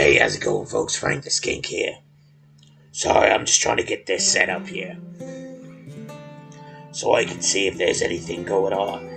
Hey, how's it going, folks? Frank the Skink here. Sorry, I'm just trying to get this set up here so I can see if there's anything going on.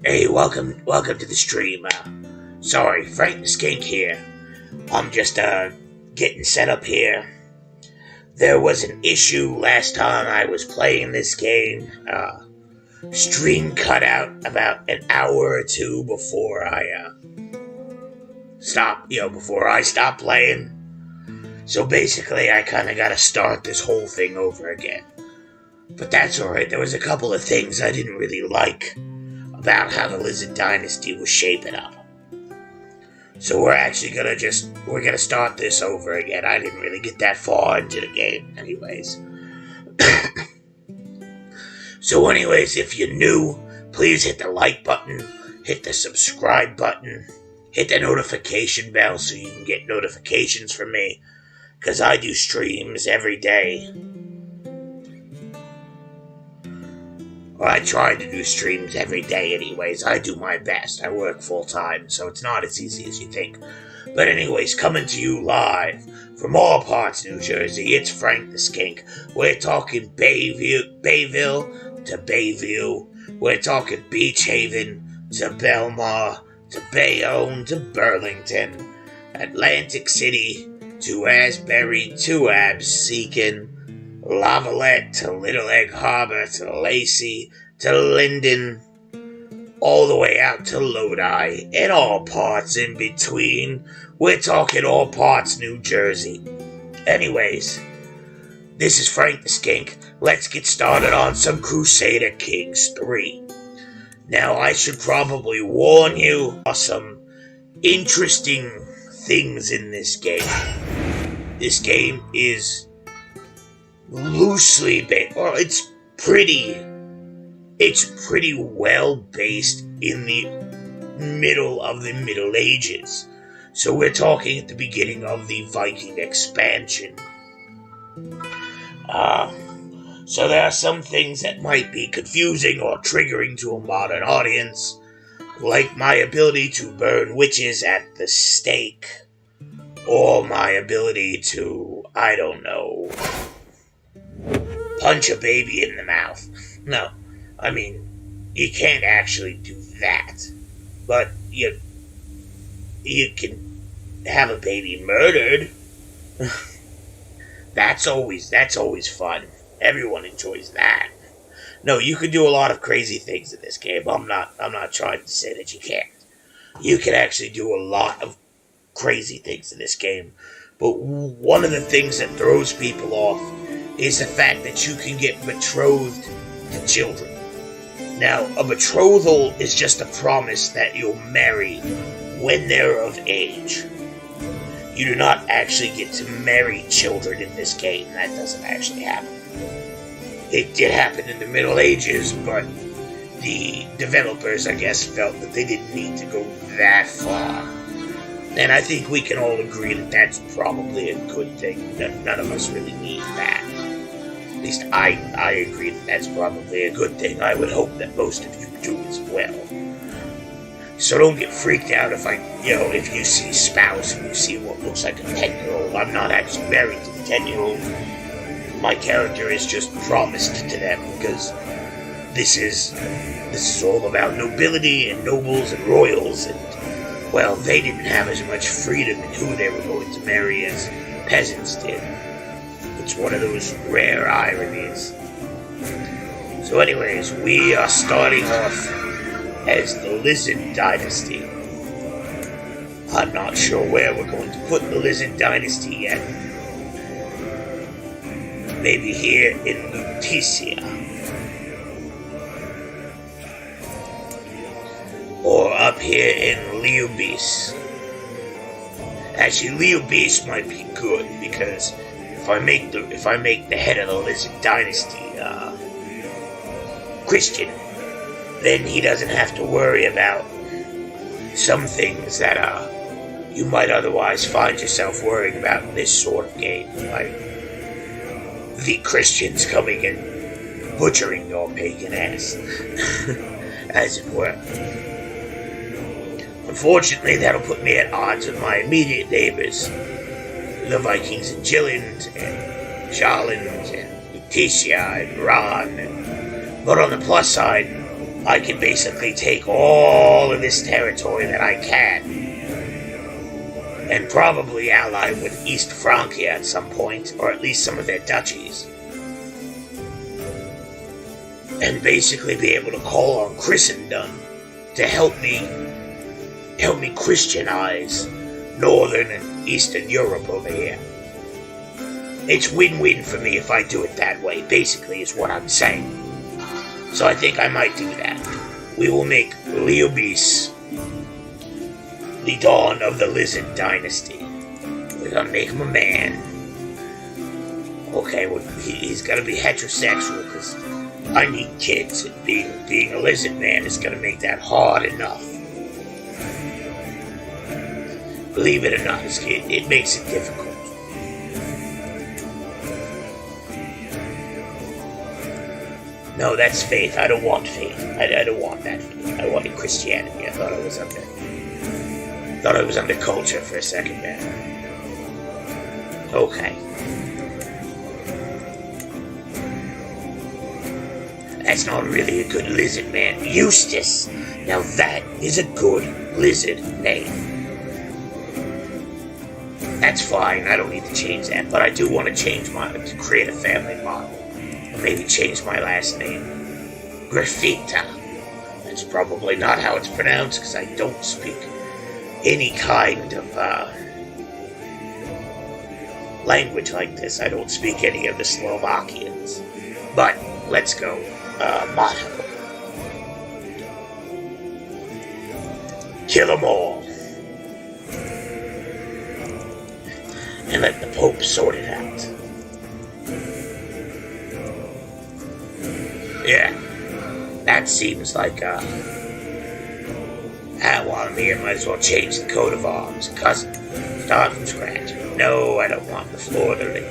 Hey, welcome to the stream. Sorry, Frank the Skink here. I'm just getting set up here. There was an issue last time I was playing this game. Stream cut out about an hour or two before I stopped playing. So basically, I kind of got to start this whole thing over again. But that's alright. There was a couple of things I didn't really like about how the Lizard Dynasty was shaping up. So we're actually gonna start this over again. I didn't really get that far into the game anyways. So anyways, if you're new, please hit the like button, hit the subscribe button, hit the notification bell so you can get notifications from me, because I do streams every day. Well, I try to do streams every day anyways. I do my best. I work full time, so it's not as easy as you think. But anyways, coming to you live from all parts New Jersey, it's Frank the Skink. We're talking Bayville to Bayview. We're talking Beach Haven to Belmar to Bayonne to Burlington. Atlantic City to Asbury to Absecon. Lavalette to Little Egg Harbor to Lacey to Linden, all the way out to Lodi, and all parts in between. We're talking all parts New Jersey. Anyways, this is Frank the Skink. Let's get started on some Crusader Kings 3. Now, I should probably warn you of some interesting things in this game. This game is loosely based, or it's pretty well based in the middle of the Middle Ages. So we're talking at the beginning of the Viking expansion. So there are some things that might be confusing or triggering to a modern audience, like my ability to burn witches at the stake, or my ability to, I don't know, punch a baby in the mouth. No, I mean, you can't actually do that. But you can have a baby murdered. That's always fun. Everyone enjoys that. No, you can do a lot of crazy things in this game. I'm not trying to say that you can't. You can actually do a lot of crazy things in this game. But one of the things that throws people off is the fact that you can get betrothed to children. Now, a betrothal is just a promise that you'll marry when they're of age. You do not actually get to marry children in this game. That doesn't actually happen. It did happen in the Middle Ages, but the developers, I guess, felt that they didn't need to go that far. And I think we can all agree that that's probably a good thing. None of us really need that. At least I agree that that's probably a good thing. I would hope that most of you do as well. So don't get freaked out if you see spouse and you see what looks like a 10-year-old. I'm not actually married to the 10-year-old. My character is just promised to them because this is all about nobility and nobles and royals, and well, they didn't have as much freedom in who they were going to marry as peasants did. It's one of those rare ironies. So anyways, we are starting off as the Lizard Dynasty. I'm not sure where we're going to put the Lizard Dynasty yet. Maybe here in Lutetia. Or up here in Leobis. Actually, Leobis might be good because if I make the head of the Lizard Dynasty Christian, then he doesn't have to worry about some things that you might otherwise find yourself worrying about in this sort of game, like the Christians coming and butchering your pagan ass, as it were. Unfortunately, that'll put me at odds with my immediate neighbors, the Vikings and Gilland and Jarland and Letitia and Ron. But on the plus side, I can basically take all of this territory that I can and probably ally with East Francia at some point, or at least some of their duchies. And basically be able to call on Christendom to help me Christianize Northern and Eastern Europe over here. It's win-win for me if I do it that way, basically, is what I'm saying. So I think I might do that. We will make Leobis the dawn of the Lizard Dynasty. We're gonna make him a man. Okay, well, he's gonna be heterosexual, because I need kids, and being a lizard man is gonna make that hard enough. Believe it or not, it makes it difficult. No, that's faith. I don't want faith. I don't want that faith. I wanted Christianity. I thought I was under culture for a second there. Okay. That's not really a good lizard man. Eustace. Now that is a good lizard name. That's fine. I don't need to change that, but I do want to create a family model. Maybe change my last name. Graffita. That's probably not how it's pronounced, because I don't speak any kind of language like this. I don't speak any of the Slovakians. But let's go. Motto. Kill them all. And let the Pope sort it out. Yeah, that seems like, while I'm here, might as well change the coat of arms. Cousin, start from scratch. No, I don't want the fleur-de-lis.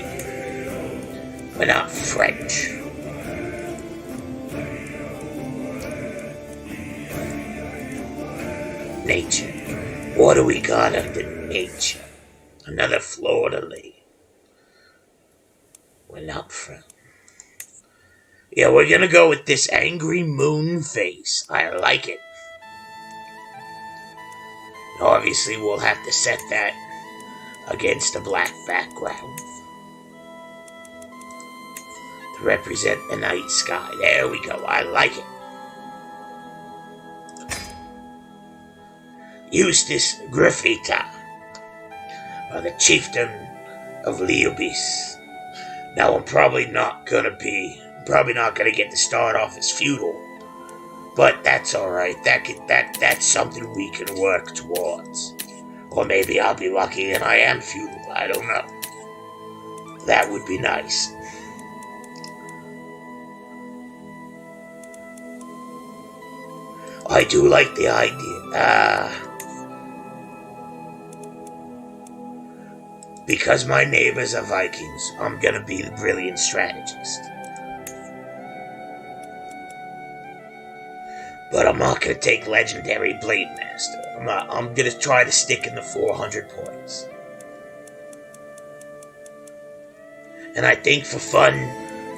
We're not French. Nature. What do we got under nature? Another fleur-de-lis. We're not French. Yeah, we're gonna go with this angry moon face. I like it. Obviously, we'll have to set that against a black background to represent the night sky. There we go. I like it. Eustace Graffita, the chieftain of Leobis. Now, I'm probably not gonna get to start off as feudal, but that's alright. That's something we can work towards. Or maybe I'll be lucky and I am feudal. I don't know. That would be nice. I do like the idea. Because my neighbors are Vikings, I'm gonna be the brilliant strategist. But I'm not gonna take Legendary Blade Master. I'm gonna try to stick in the 400 points. And I think for fun,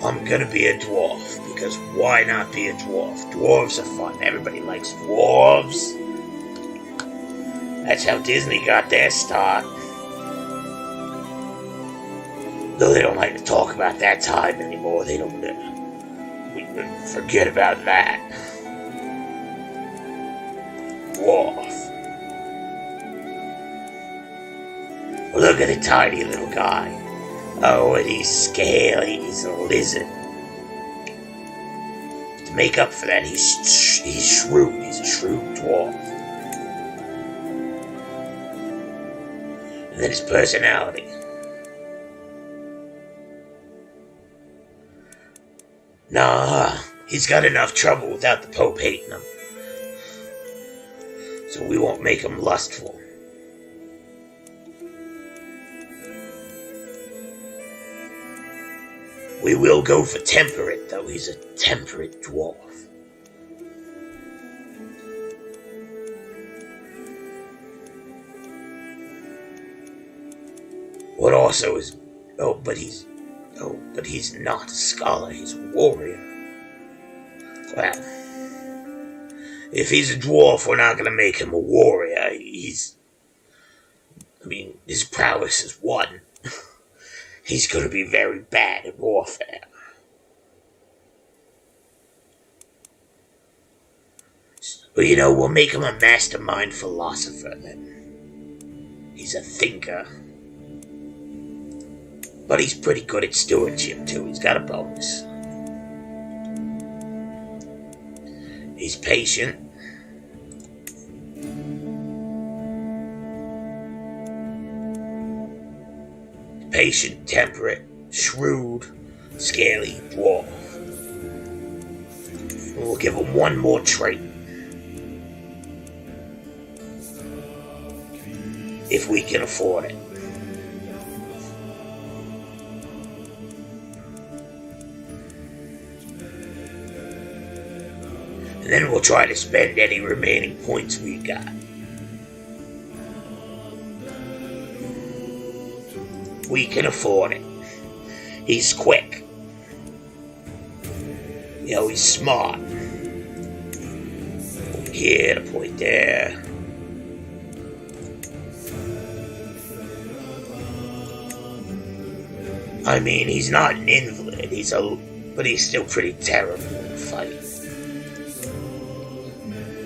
I'm gonna be a dwarf. Because why not be a dwarf? Dwarves are fun. Everybody likes dwarves. That's how Disney got their start. Though they don't like to talk about that time anymore. They don't. We forget about that. Dwarf. Look at the tiny little guy. Oh, and he's scaly. He's a lizard. To make up for that, he's shrewd. He's a shrewd dwarf. than his personality. Nah, he's got enough trouble without the Pope hating him. So we won't make him lustful. We will go for temperate, though. He's a temperate dwarf. What also is... but he's not a scholar, he's a warrior. Well, if he's a dwarf, we're not gonna make him a warrior. His prowess is one. He's gonna be very bad at warfare. But we'll make him a mastermind philosopher then. He's a thinker. But he's pretty good at stewardship, too. He's got a bonus. He's patient. Patient, temperate, shrewd, scaly dwarf. We'll give him one more trait. If we can afford it. And then we'll try to spend any remaining points we got. We can afford it. He's quick. He's smart. Point here, to point there. He's not an invalid. But he's still pretty terrible in a fight.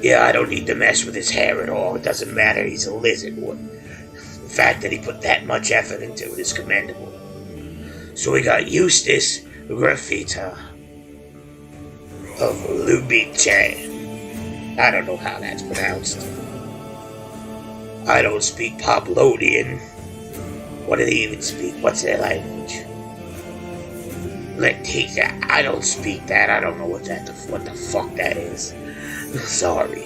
Yeah, I don't need to mess with his hair at all. It doesn't matter, he's a lizard. The fact that he put that much effort into it is commendable. So we got Eustace Graffita of Lubichan. I don't know how that's pronounced. I don't speak Poplodian. What do they even speak? What's their language? Letita. I don't speak that. I don't know what the fuck that is. Sorry.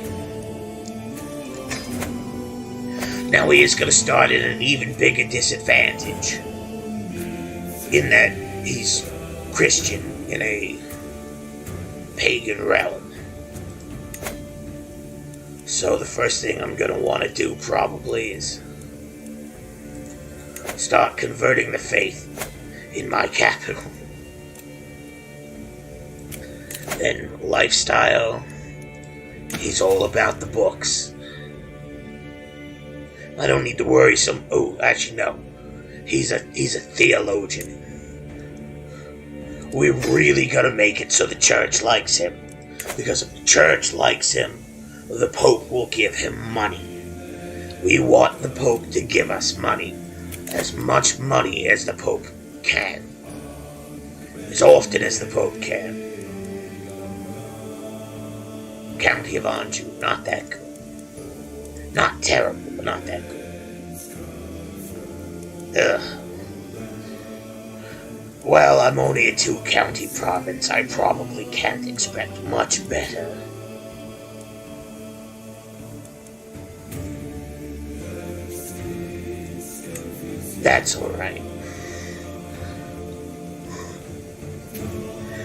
Now he is going to start at an even bigger disadvantage. In that he's Christian in a pagan realm. So the first thing I'm going to want to do probably is start converting the faith in my capital. Then lifestyle. He's all about the books. I don't need to worry no. He's a theologian. We're really gonna make it so the church likes him. Because if the church likes him, the Pope will give him money. We want the Pope to give us money. As much money as the Pope can. As often as the Pope can. County of Anjou, not that good. Not terrible, but not that good. Ugh. Well, I'm only a 2-county province. I probably can't expect much better. That's alright.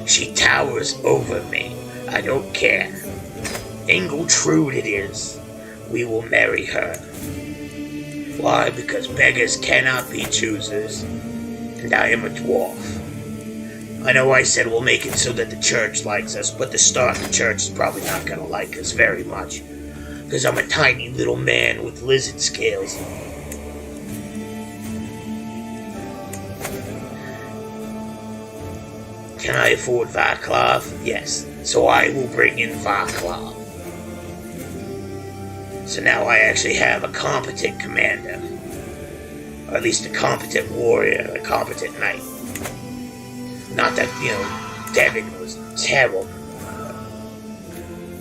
She towers over me. I don't care. Ingletrude it is. We will marry her. Why? Because beggars cannot be choosers, and I am a dwarf. I know I said we'll make it so that the church likes us, but to start, the church is probably not gonna like us very much, because I'm a tiny little man with lizard scales. Can I afford Vaclav? Yes, so I will bring in Vaclav. So now I actually have a competent commander. Or at least a competent warrior, a competent knight. Not that, Devin was terrible.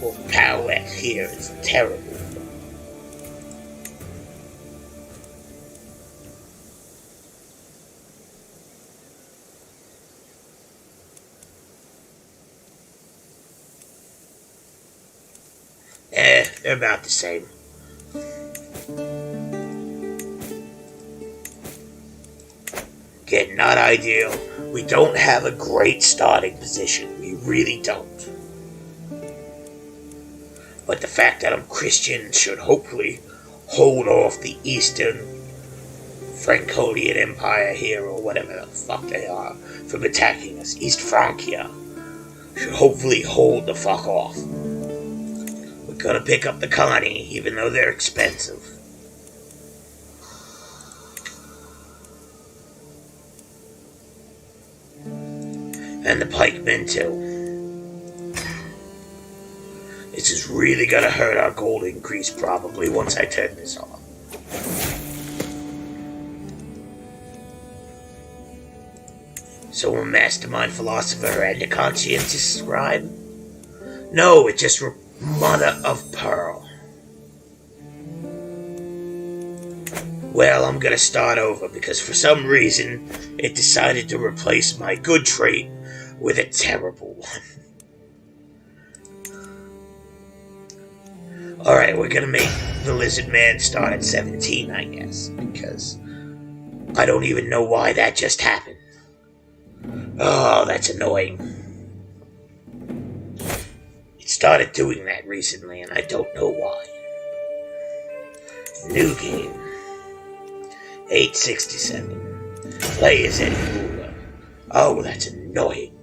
Well, Powlett here is terrible. they're about the same. Again, not ideal. We don't have a great starting position. We really don't. But the fact that I'm Christian should hopefully hold off the Eastern Franconian Empire here, or whatever the fuck they are, from attacking us. East Francia should hopefully hold the fuck off. We're gonna pick up the canny, even though they're expensive. And the pikemen too. This is really gonna hurt our gold increase probably once I turn this on. So a mastermind philosopher and a conscientious scribe? No, it just mother of pearl. Well, I'm gonna start over because for some reason it decided to replace my good trait with a terrible one. Alright, we're gonna make the lizardman start at 17, I guess, because I don't even know why that just happened. Oh, that's annoying. It started doing that recently, and I don't know why. New game. 867. Play as any ruler. Oh, that's annoying.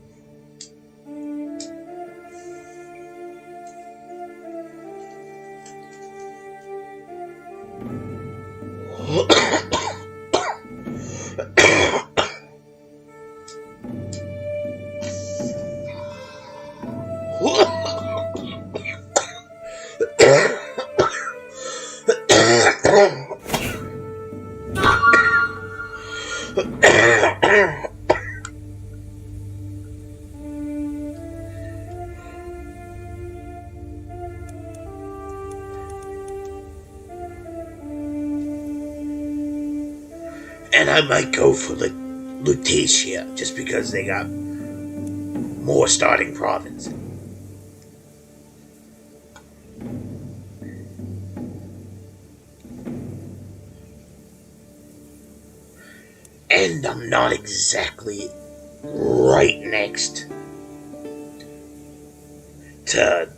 And I might go for Lutetia, just because they got more starting provinces. And I'm not exactly right next to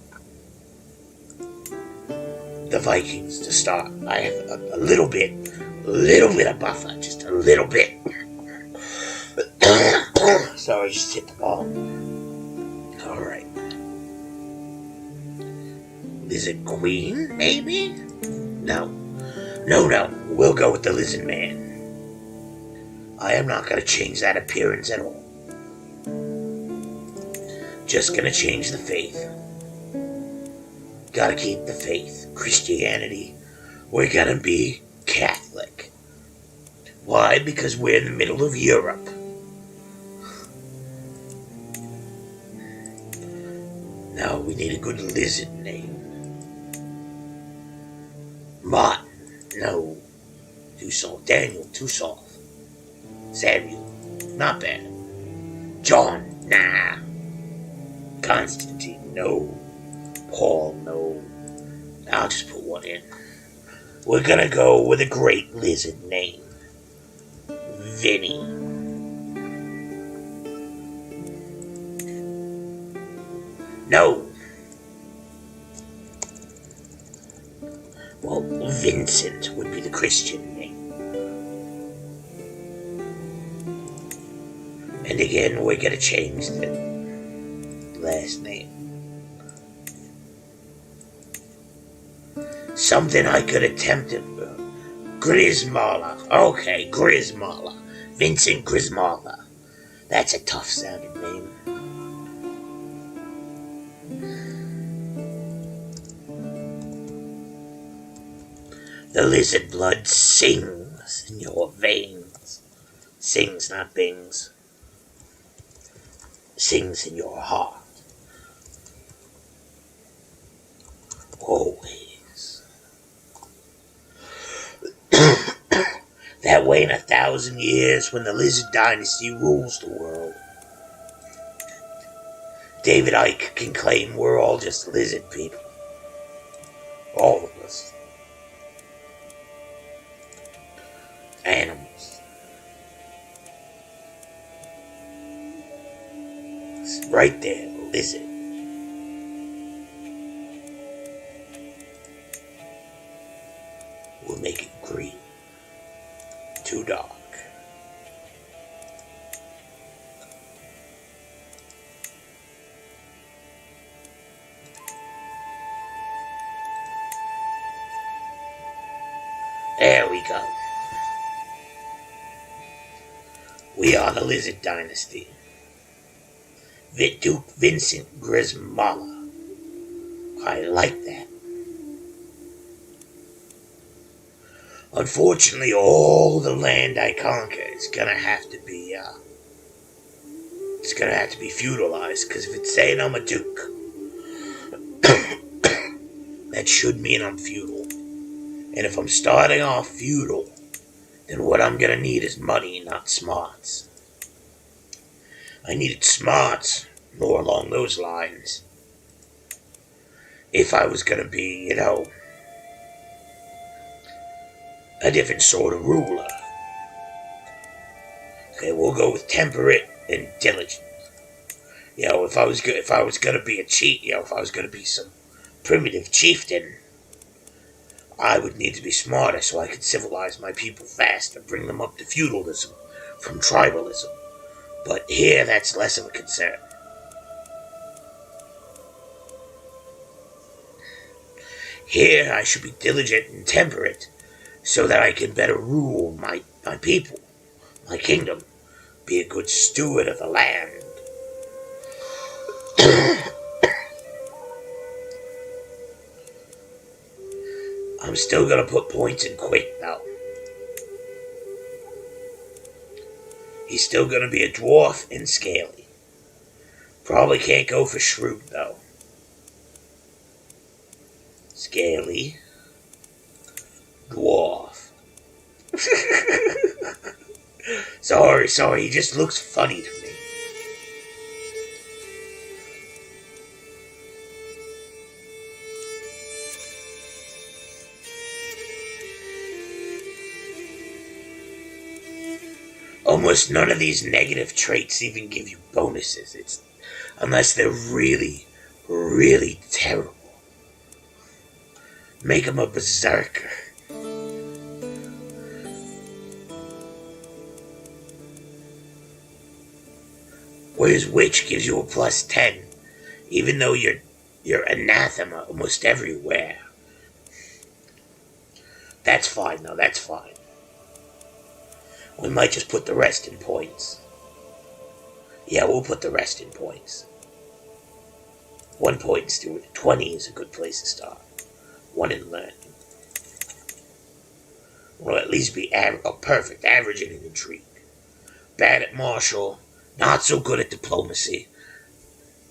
the Vikings to start. I have a little bit of buffer, just a little bit. Sorry, just hit the ball. Alright. Lizard Queen, maybe? No. We'll go with the Lizard Man. I am not going to change that appearance at all. Just going to change the faith. Gotta keep the faith. Christianity. We're going to be Catholic. Why? Because we're in the middle of Europe. Now we need a good lizard name. Martin. No. Too soft. Daniel. Too soft. Samuel. Not bad. John. Nah. Constantine. No. Paul. No. I'll just put one in. We're gonna go with a great lizard name. Vinny. No. Well, Vincent would be the Christian name. And again, we're gonna change the last name. Something I could attempt at. Grismala. Okay, Grismala. Vincent Grismala. That's a tough sounding name. The lizard blood sings in your veins. Sings, not bings. Sings in your heart. Always. That way in 1,000 years, when the Lizard Dynasty rules the world, David Icke can claim we're all just lizard people. All of us. Animals. It's right there, the lizard. We'll make it green. Too dark. There we go. We are the Lizard Dynasty. Duke Vincent Grismala. I like that. Unfortunately, all the land I conquer is gonna have to be, feudalized, because if it's saying I'm a duke, that should mean I'm feudal. And if I'm starting off feudal, then what I'm gonna need is money, not smarts. I needed smarts, more along those lines. If I was gonna be, a different sort of ruler. Okay, we'll go with temperate and diligent. If I was gonna be a chief, if I was gonna be some primitive chieftain, I would need to be smarter so I could civilize my people faster, bring them up to feudalism from tribalism. But here, that's less of a concern. Here, I should be diligent and temperate so that I can better rule my people, my kingdom, be a good steward of the land. I'm still gonna put points in quick, though. He's still gonna be a dwarf and scaly. Probably can't go for shrewd, though. Scaly. Dwarf. Sorry, he just looks funny to me. Almost none of these negative traits even give you bonuses. Unless they're really, really terrible. Make him a berserker. Whereas witch gives you a +10, even though you're anathema almost everywhere. That's fine, though. That's fine. We might just put the rest in points. Yeah, we'll put the rest in points. 1 point, Stuart. 20 is a good place to start. 1 in learning. We'll at least be perfect, average in intrigue. Bad at martial, not so good at diplomacy.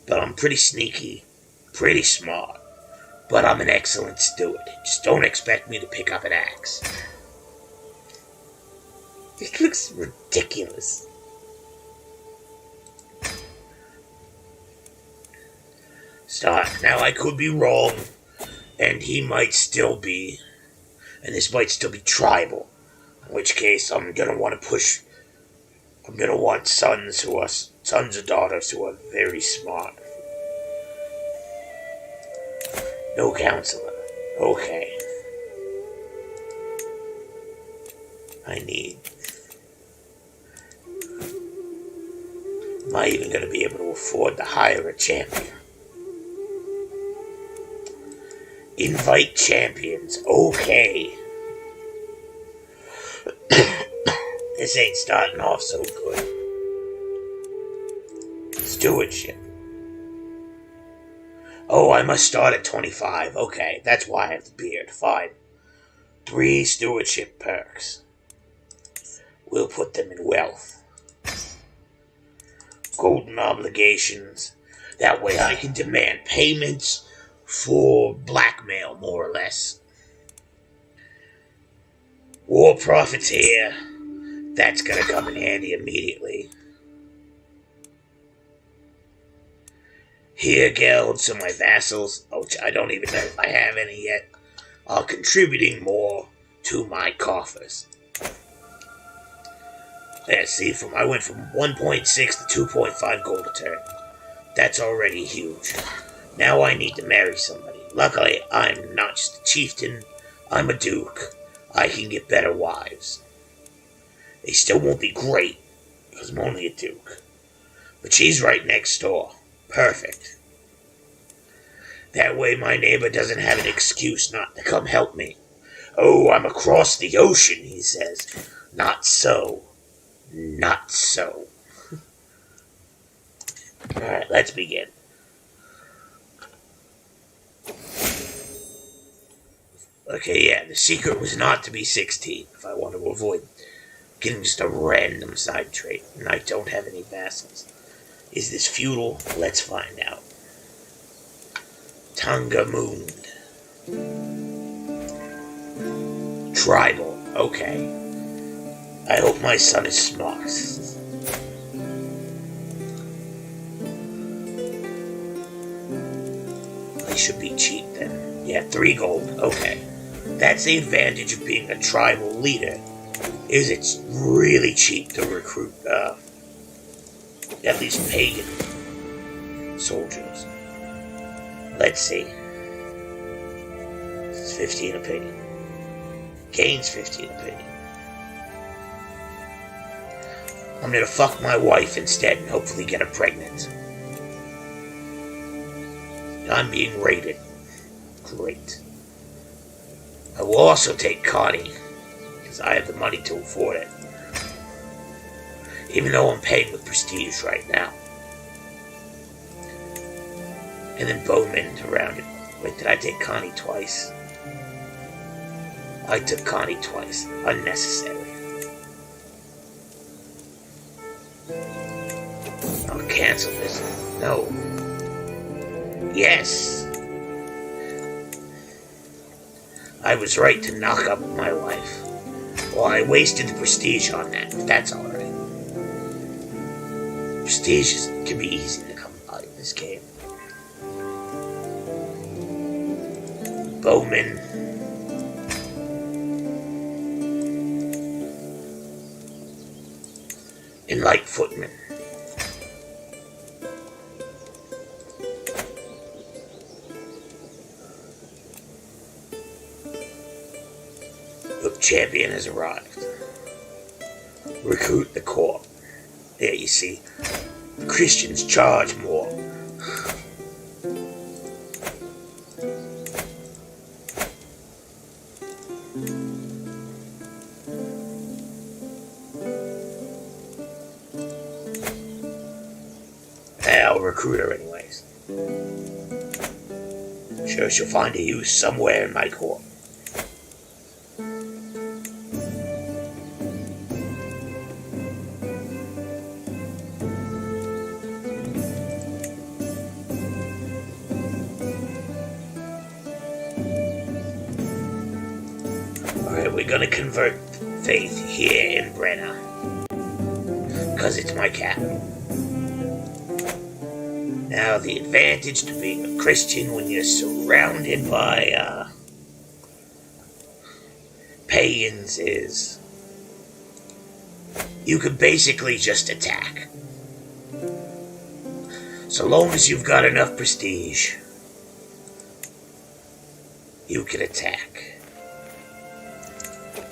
But I'm pretty sneaky, pretty smart. But I'm an excellent steward. Just don't expect me to pick up an axe. It looks ridiculous. Start. Now I could be wrong, and he might still be, and this might still be tribal. In which case, I'm gonna want sons or daughters who are very smart. No counselor. Okay. Am I even going to be able to afford to hire a champion? Invite champions. Okay. This ain't starting off so good. Stewardship. Oh, I must start at 25. Okay, that's why I have the beard. Fine. 3 stewardship perks. We'll put them in wealth. Golden obligations. That way I can demand payments for blackmail, more or less. War profiteer. That's gonna come in handy immediately. Here, guilds are my vassals, which I don't even know if I have any yet. are contributing more to my coffers. Yeah, see, I went from 1.6 to 2.5 gold a turn. That's already huge. Now I need to marry somebody. Luckily, I'm not just a chieftain, I'm a duke. I can get better wives. They still won't be great, because I'm only a duke. But she's right next door. Perfect. That way my neighbor doesn't have an excuse not to come help me. Oh, I'm across the ocean, he says. Not so. Not so. Alright, let's begin. Okay, yeah, the secret was not to be 16 if I want to avoid getting just a random side trait, and I don't have any vassals. Is this feudal? Let's find out. Tungamund. Tribal. Okay. I hope my son is smart. They should be cheap then. Yeah, 3 gold. Okay. That's the advantage of being a tribal leader, is it's really cheap to recruit, at least pagan soldiers. Let's see. It's 15 a penny. Gains 15 a penny. I'm gonna fuck my wife instead and hopefully get her pregnant. I'm being raided. Great. I will also take Connie, because I have the money to afford it. Even though I'm paying with prestige right now. And then Bowman around it. Wait, did I take Connie twice? I took Connie twice. Unnecessary. I'll cancel this. No. Yes. I was right to knock up my wife. Well, I wasted the prestige on that, but that's alright. Prestige can be easy to come by in this game. Bowman. And Light Footman. The champion has arrived. Recruit the corps. There you see. The Christians charge more. I'll recruit her anyways. Sure she'll find a use somewhere in my corps. Alright, we're gonna convert faith here in Brenna. Because it's my capital. Now, the advantage to being a Christian when you're surrounded by, pagans is you can basically just attack. So long as you've got enough prestige, you can attack.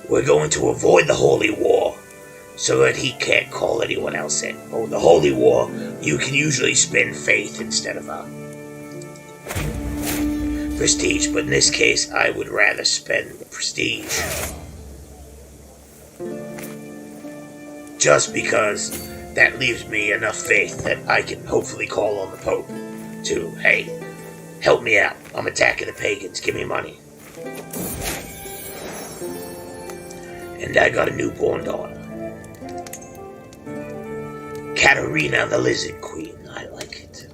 We're going to avoid the Holy War, so that he can't call anyone else in. Oh, the Holy War, you can usually spend faith instead of prestige, but in this case, I would rather spend the prestige. Just because that leaves me enough faith that I can hopefully call on the Pope to, hey, help me out. I'm attacking the pagans. Give me money. And I got a newborn daughter. Katarina the Lizard Queen. I like it.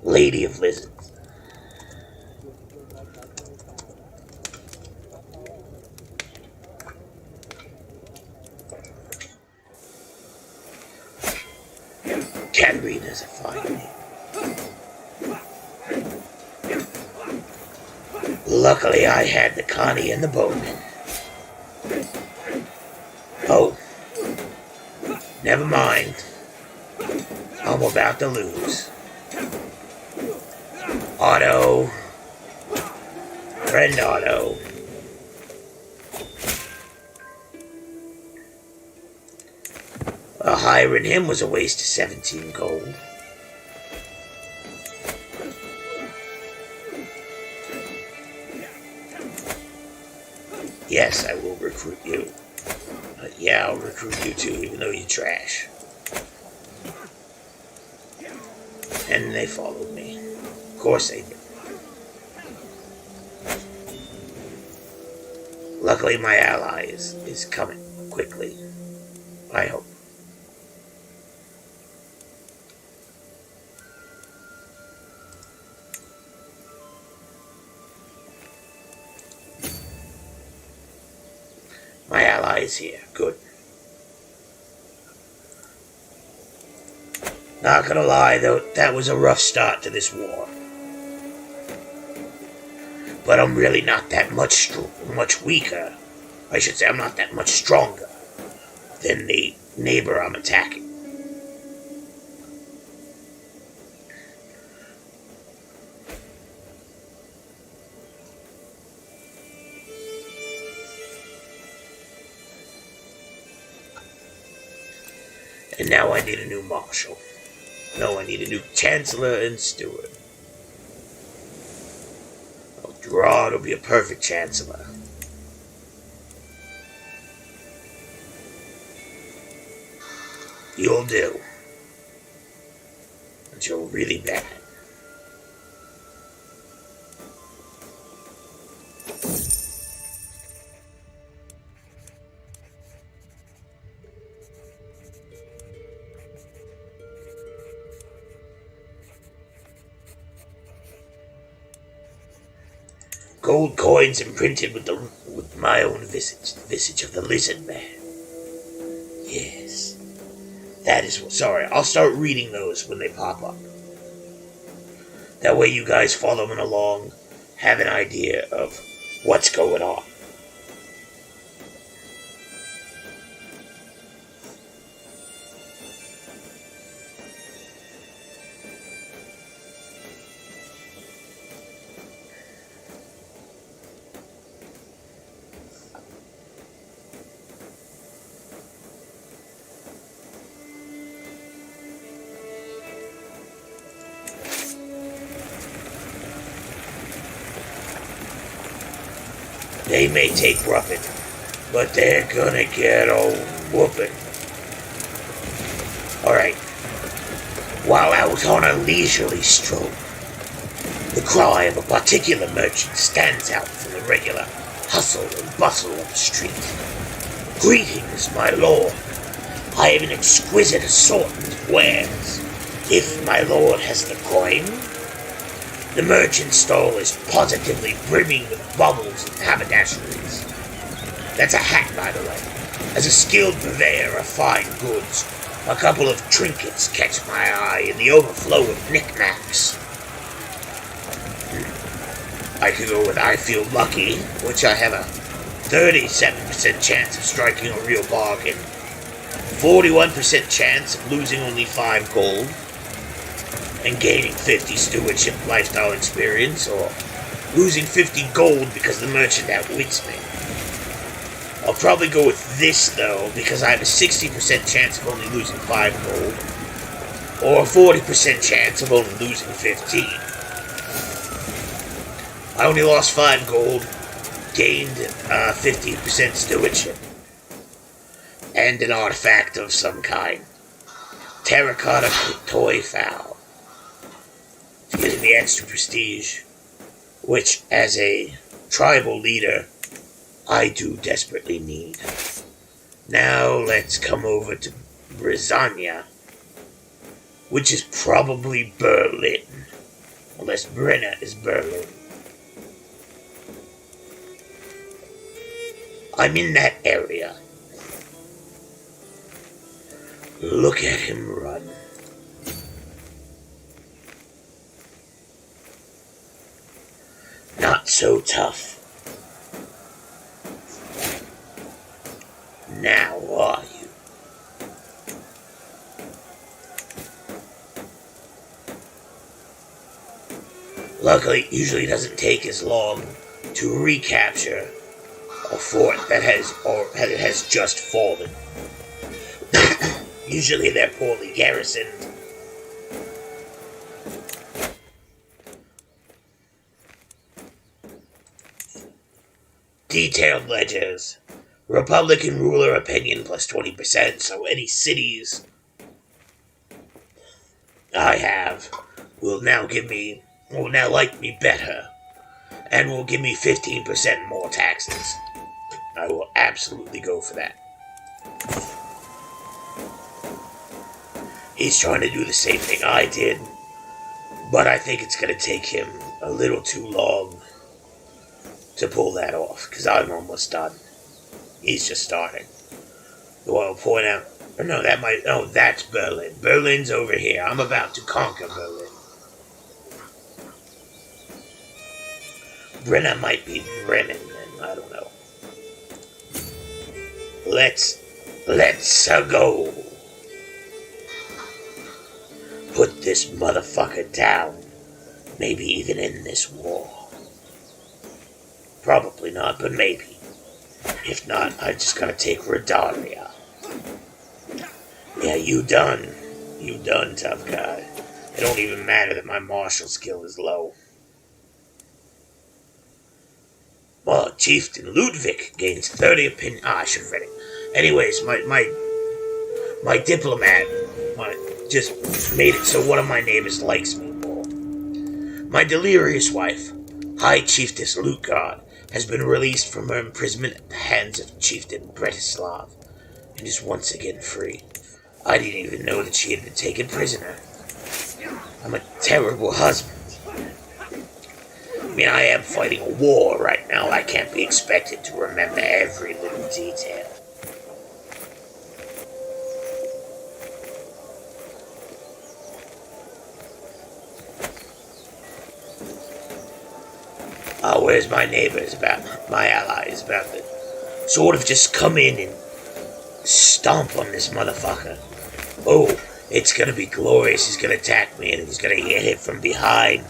Lady of Lizards. Katarina's a fine name. Luckily, I had the canny and the bowman. Oh, never mind. I'm about to lose. Otto. Friend Otto. Hiring him was a waste of 17 gold. Yes, I will recruit you. Yeah, I'll recruit you too, even though you're trash. And they followed me. Of course they did. Luckily, my ally is coming quickly. I hope. My ally is here. Good. Not gonna lie, though, that was a rough start to this war. But I'm really not that much weaker. I should say I'm not that much stronger than the neighbor I'm attacking. And now I need a new marshal. No, I need a new chancellor and steward. Oh, Gerard will be a perfect chancellor. You'll do. But you're really bad. Gold coins imprinted with my own visage, the visage of the lizardman. Yes. That is what. Sorry, I'll start reading those when they pop up. That way you guys following along have an idea of what's going on. They may take roughing, but they're gonna get a whooping. Alright. While out on a leisurely stroll, the cry of a particular merchant stands out from the regular hustle and bustle of the street. Greetings, my lord. I have an exquisite assortment of wares. If my lord has the coin, the merchant stall is positively brimming with baubles and haberdasheries. That's a hat, by the way. As a skilled purveyor of fine goods, a couple of trinkets catch my eye in the overflow of knickknacks. I could go with I feel lucky, which I have a 37% chance of striking a real bargain, 41% chance of losing only 5 gold, and gaining 50 stewardship lifestyle experience, or losing 50 gold because the merchant outwits me. I'll probably go with this, though, because I have a 60% chance of only losing 5 gold, or a 40% chance of only losing 15. I only lost 5 gold, gained 50% stewardship, and an artifact of some kind. Terracotta toy fowl. Getting the extra prestige, which, as a tribal leader, I do desperately need. Now let's come over to Britannia, which is probably Berlin, unless Brenna is Berlin. I'm in that area. Look at him run. so tough. Now are you? Luckily, it usually doesn't take as long to recapture a fort that has just fallen. Usually they're poorly garrisoned. Detailed ledgers. Republican ruler opinion plus 20%, so any cities I have will now like me better, and will give me 15% more taxes. I will absolutely go for that. He's trying to do the same thing I did, but I think it's going to take him a little too long to pull that off, because I'm almost done. He's just starting. Though I'll point out, that's Berlin. Berlin's over here. I'm about to conquer Berlin. Brenna might be Bremen, then. I don't know. Let's go. Put this motherfucker down. Maybe even end this war. Probably not, but maybe. If not, I just gotta take Redaria. Yeah, you done. You done, tough guy. It don't even matter that my martial skill is low. Well, Chieftain Ludwig gains 30 opinion. I should have read it. Anyways, my diplomat just made it so one of my neighbors likes me more. My delirious wife, High Chiefess Lutgard, has been released from her imprisonment at the hands of Chieftain Bretislav, and is once again free. I didn't even know that she had been taken prisoner. I'm a terrible husband. I mean, I am fighting a war right now. I can't be expected to remember every little detail. Oh, where's my neighbors my allies about to sort of just come in and stomp on this motherfucker? Oh, it's gonna be glorious. He's gonna attack me and he's gonna get hit from behind.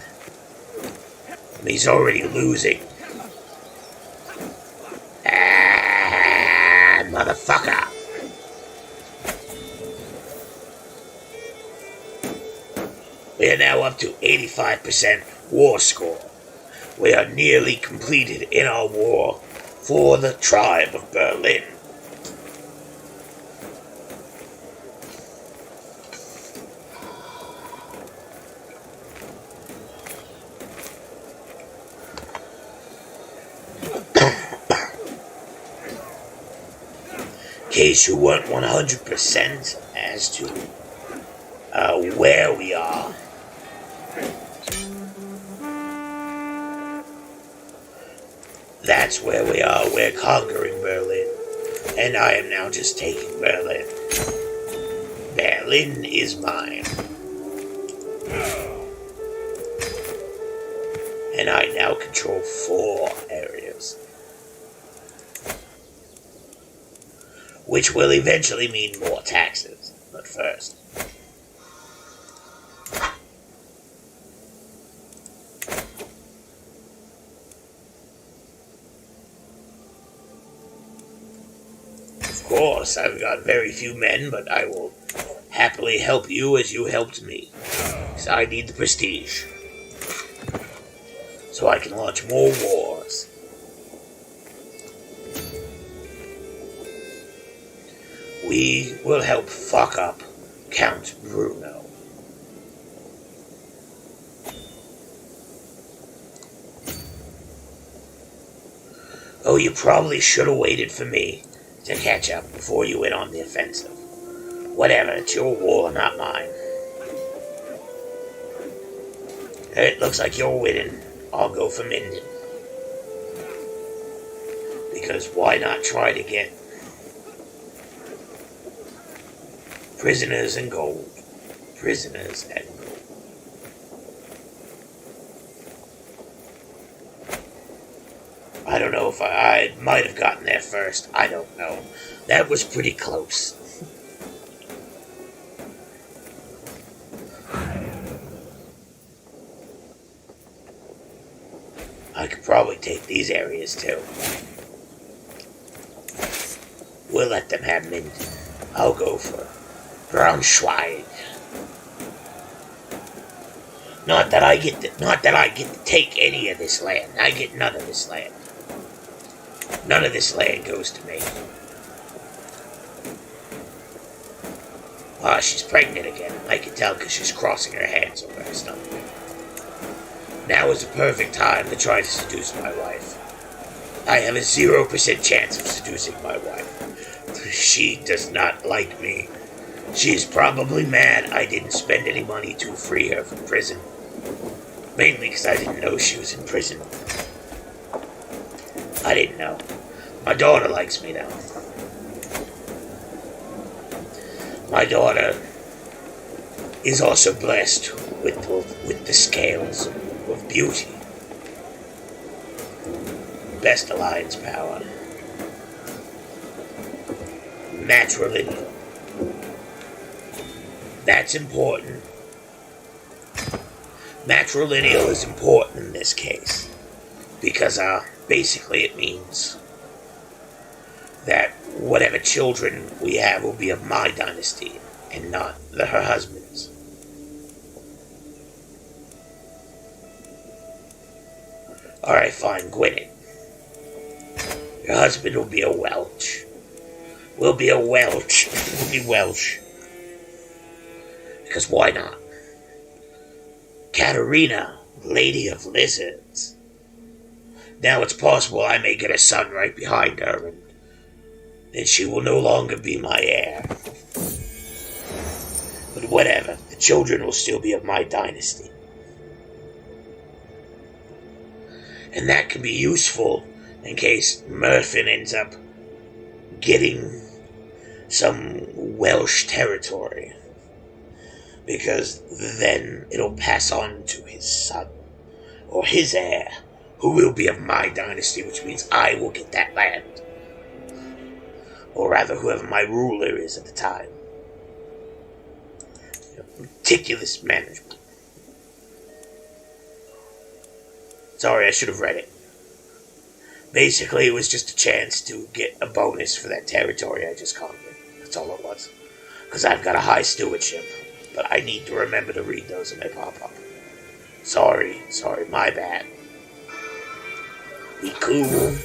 And he's already losing. Ah, motherfucker. We are now up to 85% war score. We are nearly completed in our war for the tribe of Berlin. In case you weren't 100% as to where we are, that's where we are. We're conquering Berlin. And I am now just taking Berlin. Berlin is mine. And I now control 4 areas. Which will eventually mean more taxes. But first. Of course, I've got very few men, but I will happily help you as you helped me. Because I need the prestige. So I can launch more wars. We will help fuck up Count Bruno. Oh, you probably should have waited for me to catch up before you went on the offensive. Whatever, it's your war, not mine. It looks like you're winning. I'll go for Minden. Because why not try to get prisoners and gold? Prisoners and gold. I don't know if I might have gotten there first. I don't know. That was pretty close. I could probably take these areas too. We'll let them have Minden. I'll go for Braunschweig. Not that I get to take any of this land. I get none of this land. None of this land goes to me. Ah, she's pregnant again. I can tell because she's crossing her hands over her stomach. Now is the perfect time to try to seduce my wife. I have a 0% chance of seducing my wife. She does not like me. She is probably mad I didn't spend any money to free her from prison. Mainly because I didn't know she was in prison. I didn't know. My daughter likes me now. My daughter is also blessed with the scales of beauty. Best alliance power. Matrilineal. That's important. Matrilineal is important in this case. Because basically it means that whatever children we have will be of my dynasty and not her husband's. Alright, fine, Gwyneth. Your husband will be a Welsh. We'll be a Welsh. We'll be Welsh. Because why not? Katerina, Lady of Lizards. Now it's possible I may get a son right behind her, and then she will no longer be my heir. But whatever, the children will still be of my dynasty. And that can be useful in case Murphin ends up getting some Welsh territory. Because then it'll pass on to his son, or his heir, who will be of my dynasty, which means I will get that land. Or rather, whoever my ruler is at the time. Meticulous management. Sorry, I should have read it. Basically, it was just a chance to get a bonus for that territory I just conquered. That's all it was. Because I've got a high stewardship. But I need to remember to read those when they pop up. Sorry, my bad. Be cool.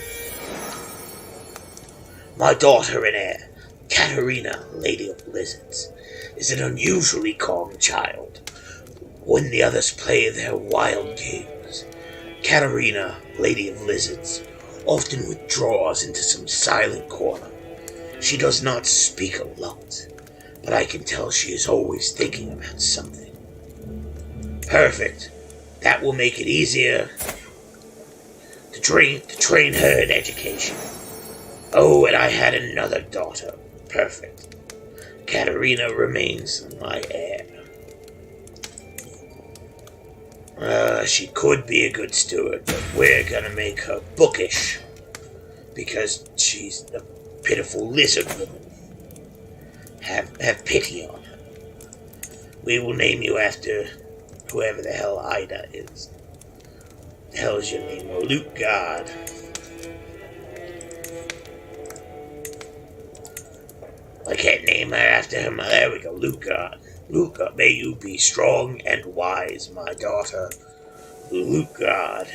My daughter and heir, Katerina, Lady of Lizards, is an unusually calm child. When the others play their wild games, Katerina, Lady of Lizards, often withdraws into some silent corner. She does not speak a lot, but I can tell she is always thinking about something. Perfect. That will make it easier to train her in education. Oh, and I had another daughter. Perfect. Katerina remains my heir. She could be a good steward, but we're gonna make her bookish. Because she's a pitiful lizard woman. Have pity on her. We will name you after whoever the hell Ida is. The hell is your name? Oh, Luke God. I can't name her after him. There we go, Luke God. Luke God, may you be strong and wise, my daughter. Luke God.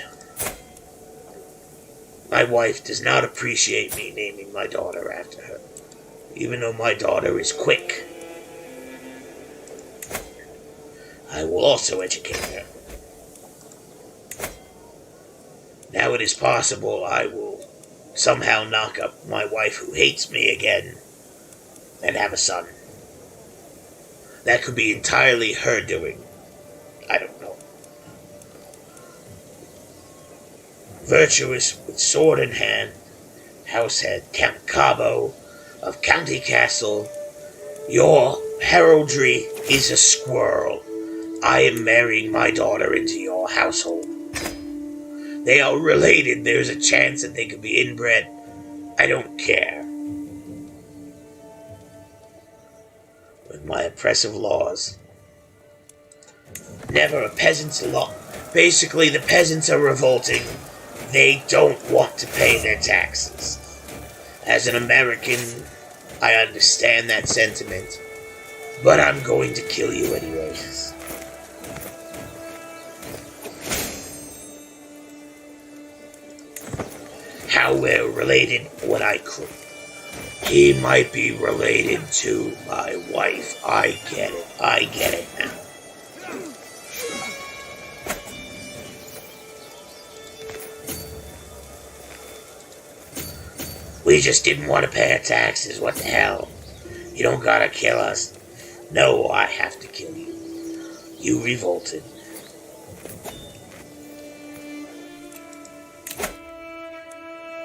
My wife does not appreciate me naming my daughter after her, even though my daughter is quick. I will also educate her. Now it is possible I will somehow knock up my wife who hates me again and have a son. That could be entirely her doing. I don't know. Virtuous with sword in hand, househead Count Cabo of County Castle. Your heraldry is a squirrel. I am marrying my daughter into your household. They are related. There's a chance that they could be inbred. I don't care. With my oppressive laws. Never a peasant's law. Basically, the peasants are revolting. They don't want to pay their taxes. As an American, I understand that sentiment. But I'm going to kill you anyways. How we're related, what I could. He might be related to my wife. I get it now. We just didn't want to pay our taxes. What the hell? You don't gotta kill us. No, I have to kill you. You revolted.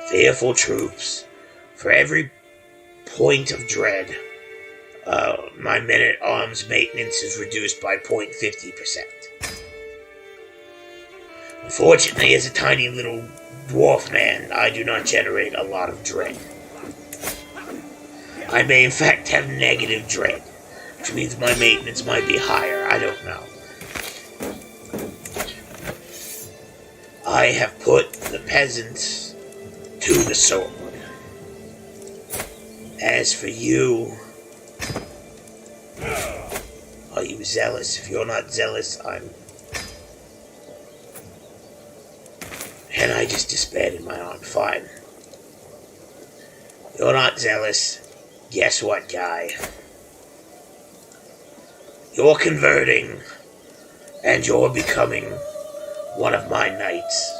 Fearful troops. For every point of dread, my men-at-arms maintenance is reduced by 0.50%. Unfortunately, as a tiny little dwarf man, I do not generate a lot of dread. I may in fact have negative dread, which means my maintenance might be higher. I don't know. I have put the peasants to the sword. As for you, are you zealous? If you're not zealous, I'm... And I just disbanded my arm. Fine. You're not zealous. Guess what, guy? You're converting, and you're becoming one of my knights.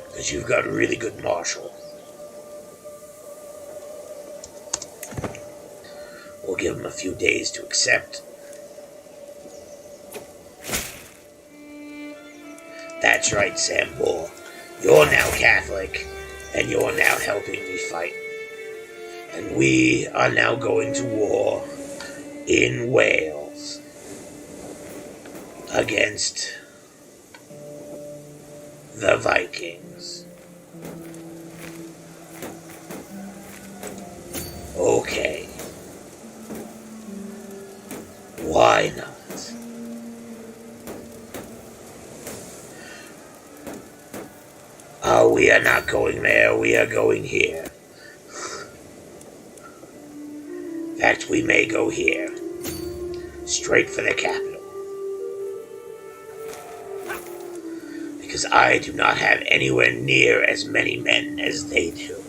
Because you've got a really good martial. We'll give him a few days to accept. That's right, Sam Moore. You're now Catholic, and you're now helping me fight. And we are now going to war in Wales against the Vikings. Okay. Why not? Oh, we are not going there, we are going here. In fact, we may go here. Straight for the capital. Because I do not have anywhere near as many men as they do.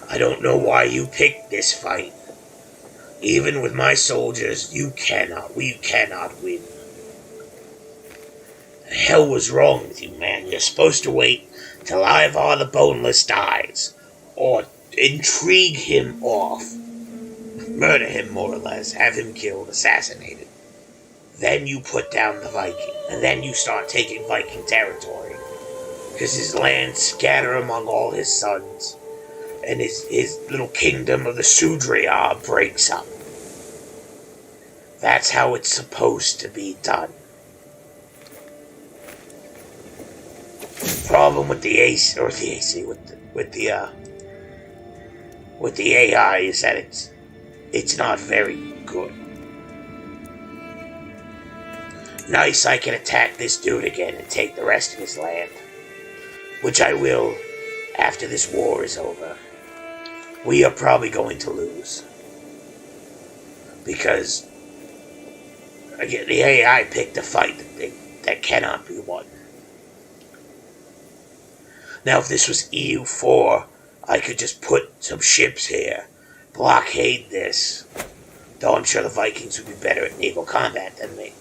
I don't know why you picked this fight. Even with my soldiers, we cannot win. The hell was wrong with you, man? You're supposed to wait till Ivar the Boneless dies, or intrigue him off, murder him more or less, have him killed, assassinated. Then you put down the Viking, and then you start taking Viking territory, because his lands scatter among all his sons, and his little kingdom of the Sudriar breaks up. That's how it's supposed to be done. Problem with the with the AI is that it's not very good. Nice, I can attack this dude again and take the rest of his land, which I will after this war is over. We are probably going to lose because again the AI picked a fight that cannot be won. Now, if this was EU4, I could just put some ships here, blockade this. Though I'm sure the Vikings would be better at naval combat than me.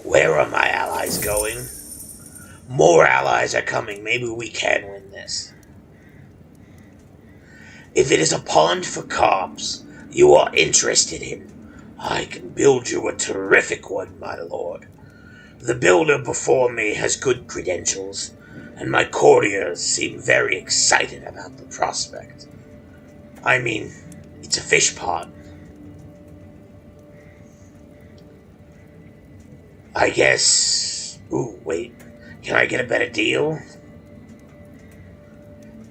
Where are my allies going? More allies are coming. Maybe we can win this. If it is a pond for cops you are interested in, I can build you a terrific one, my lord. The builder before me has good credentials, and my courtiers seem very excited about the prospect. I mean, it's a fish pond. I guess... Ooh, wait. Can I get a better deal?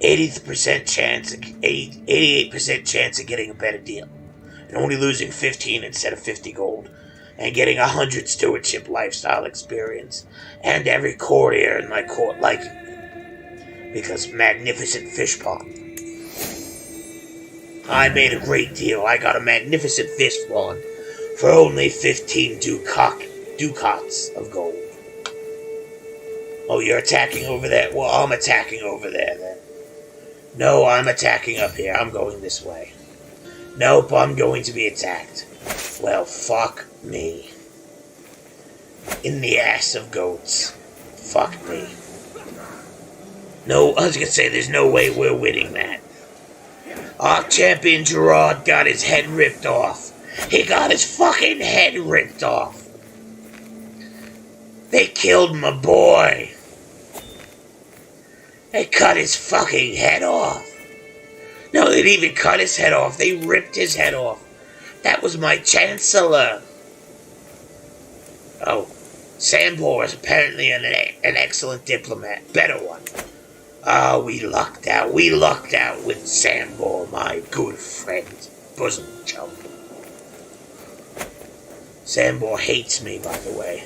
88% chance of getting a better deal. And only losing 15 instead of 50 gold. And getting 100 stewardship lifestyle experience. And every courtier in my court liking me. Because magnificent fish pond. I made a great deal. I got a magnificent fish pond for only 15 ducats of gold. Oh, you're attacking over there? Well, I'm attacking over there then. No, I'm attacking up here. I'm going this way. Nope, I'm going to be attacked. Well, fuck me. In the ass of goats. Fuck me. No, I was gonna say there's no way we're winning that. Our champion Gerard got his head ripped off. He got his fucking head ripped off. They killed my boy. They cut his fucking head off. No, they didn't even cut his head off. They ripped his head off. That was my chancellor. Oh, Sambor is apparently an excellent diplomat. Better one. Ah, we lucked out. We lucked out with Sambor, my good friend. Bosom chum. Sambor hates me, by the way.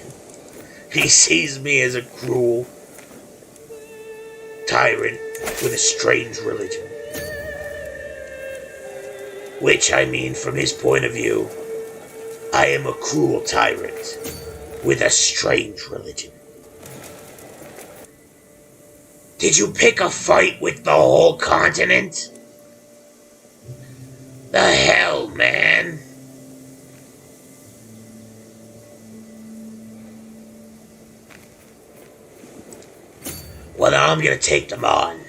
He sees me as a cruel tyrant with a strange religion. Which, I mean, from his point of view, I am a cruel tyrant with a strange religion. Did you pick a fight with the whole continent? The hell, man? Well, now I'm gonna take them on.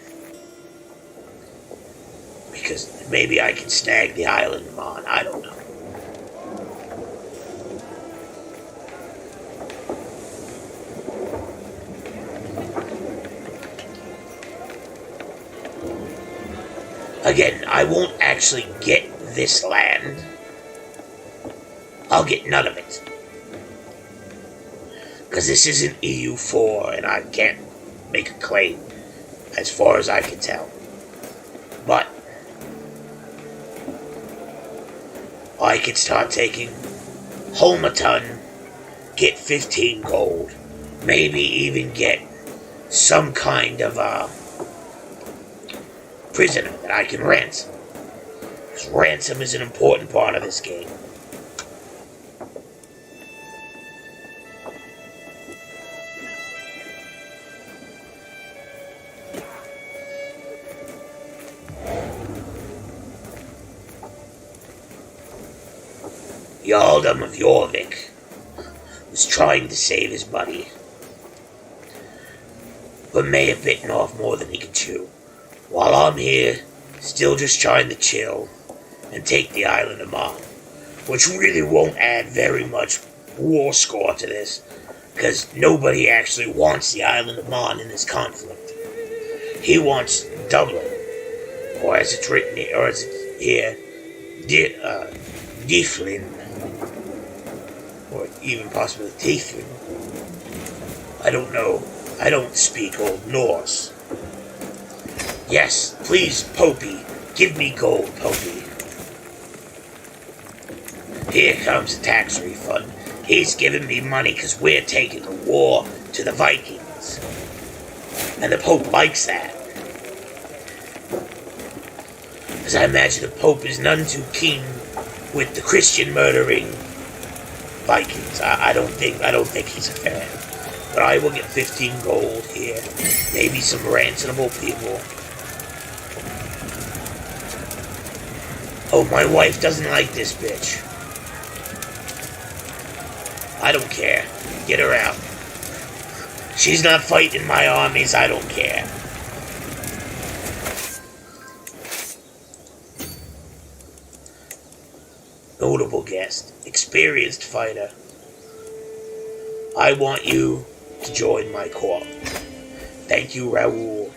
Because maybe I can snag the island of on. I don't know. Again, I won't actually get this land. I'll get none of it. Because this isn't EU4 and I can't make a claim as far as I can tell. But I could start taking home a ton, get 15 gold, maybe even get some kind of a prisoner that I can ransom. Because ransom is an important part of this game. Yaldum of Jorvik was trying to save his buddy, but may have bitten off more than he could chew. While I'm here, still just trying to chill and take the island of Mon, which really won't add very much war score to this, because nobody actually wants the island of Mon in this conflict. He wants Dublin, or as it's written here, or as it's here, Difflin, or even possibly Tieflin. I don't know. I don't speak Old Norse. Yes, please, Popey. Give me gold, Popey. Here comes a tax refund. He's giving me money because we're taking the war to the Vikings. And the Pope likes that. Because I imagine the Pope is none too keen with the Christian murdering Vikings. I don't think he's a fan. But I will get 15 gold here. Maybe some ransomable people. Oh, my wife doesn't like this bitch. I don't care. Get her out. She's not fighting my armies, I don't care. Notable guest. Experienced fighter. I want you to join my corps. Thank you, Raoul.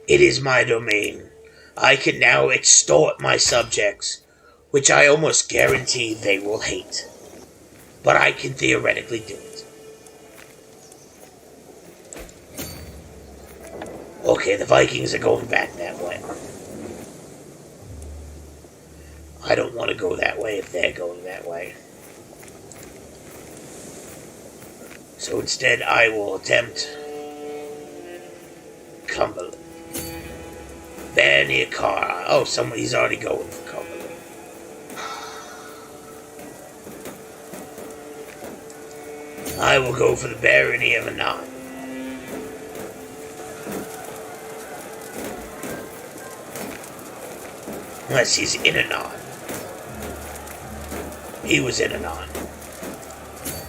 It is my domain. I can now extort my subjects which I almost guarantee they will hate. But I can theoretically do it. Okay, the Vikings are going back that way. I don't want to go that way if they're going that way. So instead, I will attempt Cumberland. Bear near Car. Oh, somebody's already going for Cumberland. I will go for the barony of Anon. Unless he's in Anon. He was in Anon.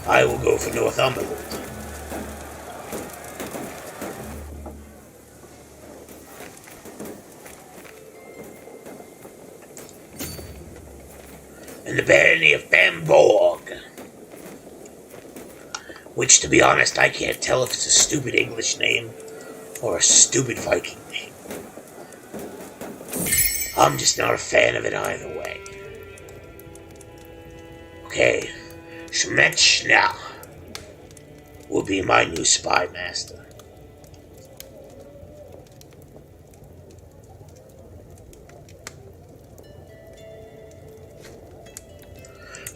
I will go for Northumberland. And the barony of Bamborg. Which, to be honest, I can't tell if it's a stupid English name or a stupid Viking name. I'm just not a fan of it either way. Okay, Schmetschner will be my new spy master.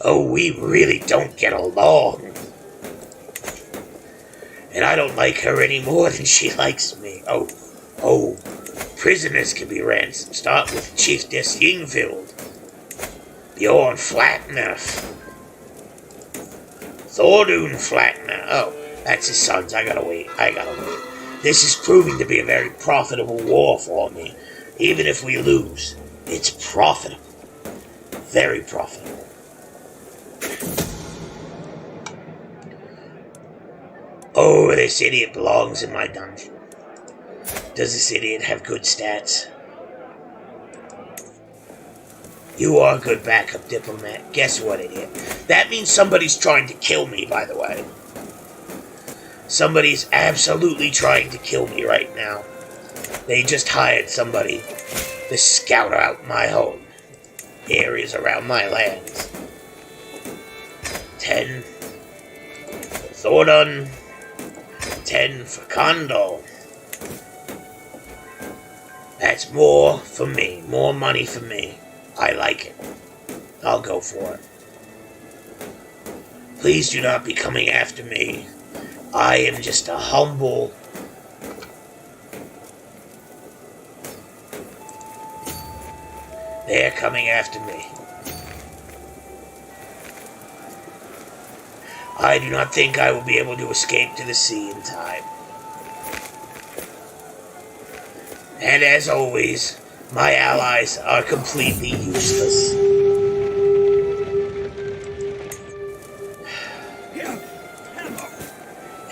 Oh, we really don't get along. And I don't like her any more than she likes me. Oh, prisoners can be ransomed. Start with Chief des Yingfield, Bjorn Flatner, Thordun Flatner. Oh, that's his sons. I gotta wait. This is proving to be a very profitable war for me. Even if we lose, it's profitable. Very profitable. Oh, this idiot belongs in my dungeon. Does this idiot have good stats? You are a good backup diplomat. Guess what, idiot? That means somebody's trying to kill me, by the way. Somebody's absolutely trying to kill me right now. They just hired somebody to scout out my home. Areas around my lands. 10. Thordun. 10 for Condor. That's more for me. More money for me. I like it. I'll go for it. Please do not be coming after me. I am just a humble... They're coming after me. I do not think I will be able to escape to the sea in time. And as always, my allies are completely useless.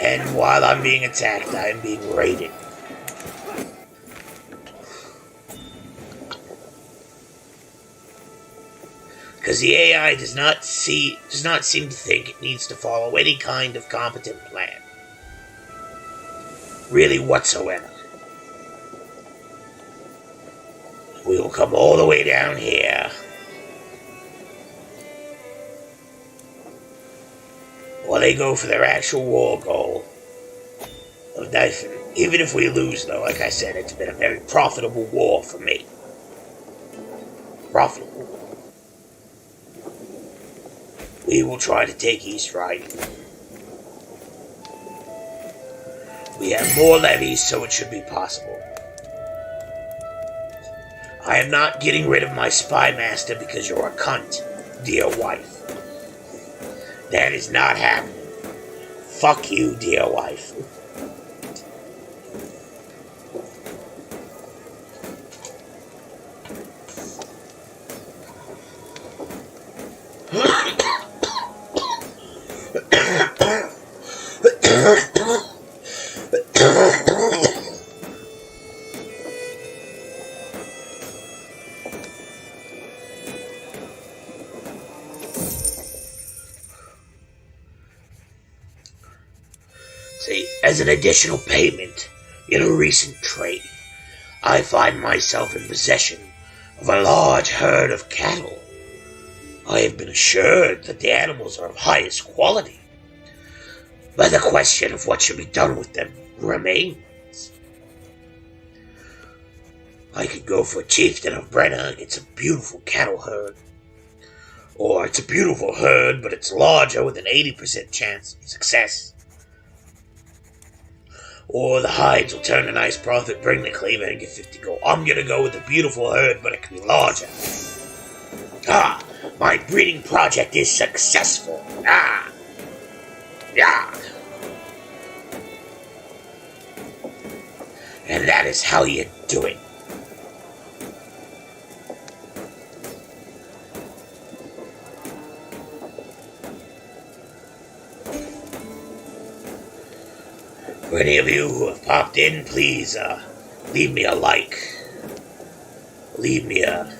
And while I'm being attacked, I am being raided. Because the AI does not seem to think it needs to follow any kind of competent plan. Really whatsoever. We will come all the way down here. While they go for their actual war goal of knifing. Even if we lose, though, like I said, it's been a very profitable war for me. Profitable. We will try to take East Riding. We have more levies, so it should be possible. I am not getting rid of my spy master because you're a cunt, dear wife. That is not happening. Fuck you, dear wife. See, as an additional payment in a recent trade, I find myself in possession of a large herd of cattle I have been assured that the animals are of highest quality, but the question of what should be done with them remains. I could go for a chieftain of Brenna. It's a beautiful cattle herd. Or it's a beautiful herd, but it's larger with an 80% chance of success. Or the hides will turn a nice profit, bring the cleaver, and get 50 gold. I'm gonna go with the beautiful herd, but it can be larger. Ah, my breeding project is successful. Ah, yeah. And that is how you do it. For any of you who have popped in, please leave me a like. Leave me a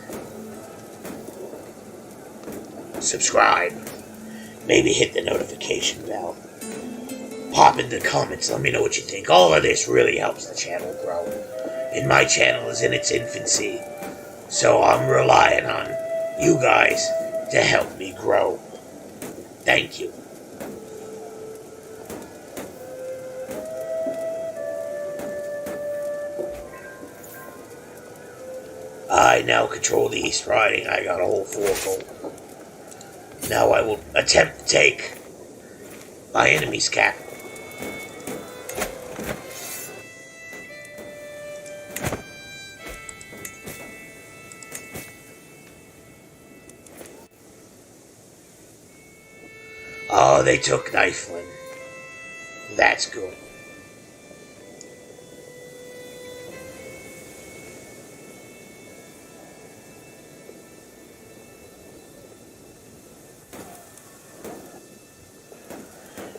subscribe. Maybe hit the notification bell. Pop in the comments, let me know what you think. All of this really helps the channel grow. And my channel is in its infancy, so I'm relying on you guys to help me grow. Thank you. I now control the East Riding. I got a whole 4 gold. Now I will attempt to take my enemy's capital. Oh, they took Knifelin. That's good.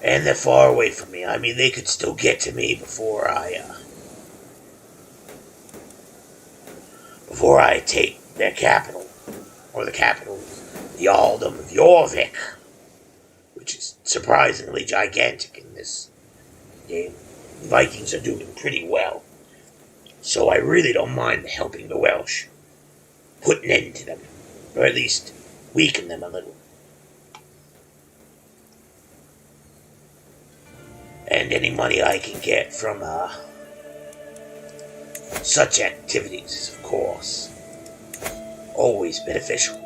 And they're far away from me. I mean, they could still get to me before I take their capital. Or the capital, the Earldom of Jorvik, which is surprisingly gigantic in this game. The Vikings are doing pretty well. So I really don't mind helping the Welsh. Put an end to them. Or at least weaken them a little. And any money I can get from such activities is, of course, always beneficial.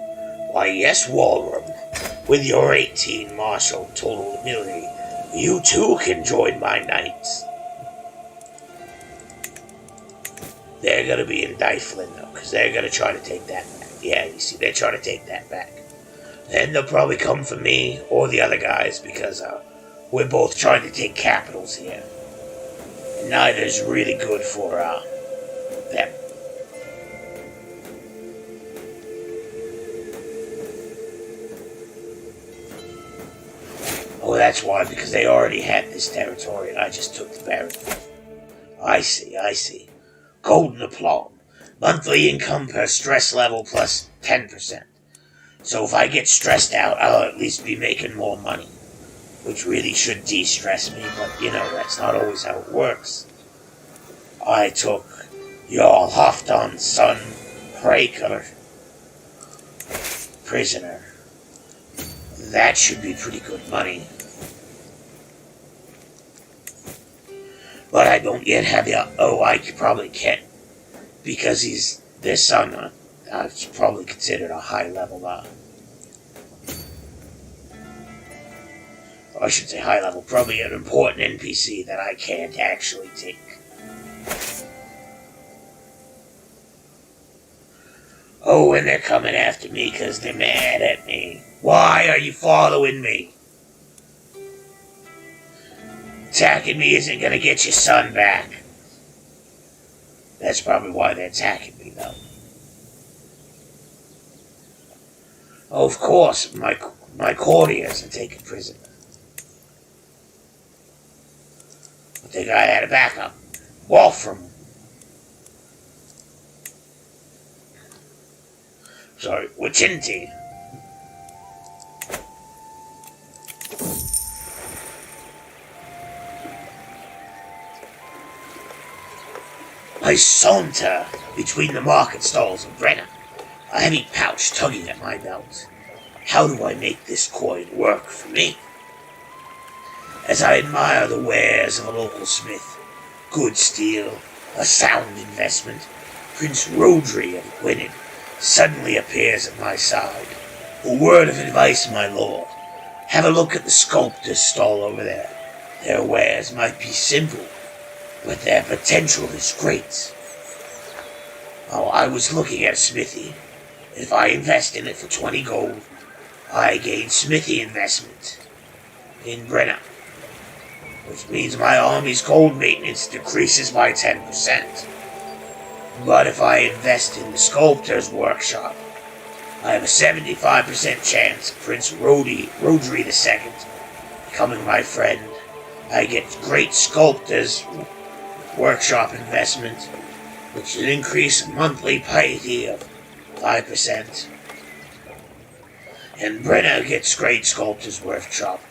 Why, yes, Walram, with your 18 martial total ability, you too can join my knights. They're going to be in Dyflin, though, because they're going to try to take that back. Yeah, you see, they're trying to take that back. And they'll probably come for me or the other guys, because we're both trying to take capitals here. And neither's really good for them. Oh, that's why, because they already had this territory and I just took the Baron. I see. Golden aplomb. Monthly income per stress level plus 10%. So if I get stressed out, I'll at least be making more money. Which really should de-stress me, but that's not always how it works. I took Jarl Halfdan's son, Praker, prisoner. That should be pretty good money. But I don't yet have the... Oh, I probably can't. Because he's their son. It's probably considered a high level. I should say high level. Probably an important NPC that I can't actually take. Oh, and they're coming after me because they're mad at me. Why are you following me? Attacking me isn't going to get your son back. That's probably why they're attacking me, though. Oh, of course, my courtiers are taken prisoner. I think I had a backup. Wolfram. Sorry, Wachinti. I saunter between the market stalls of Brenna, a heavy pouch tugging at my belt. how do I make this coin work for me? As I admire the wares of a local smith, good steel, a sound investment, Prince Rodri of Gwynedd suddenly appears at my side. A word of advice, my lord. Have a look at the sculptor's stall over there. Their wares might be simple, but their potential is great. Oh, I was looking at a smithy. If I invest in it for 20 gold, I gain smithy investment in Brenna, which means my army's gold maintenance decreases by 10%. But if I invest in the sculptor's workshop, I have a 75% chance of Prince Rodri II becoming my friend. I get great sculptor's workshop investment, which will increase monthly piety of 5%. And Brenna gets great sculptor's workshop,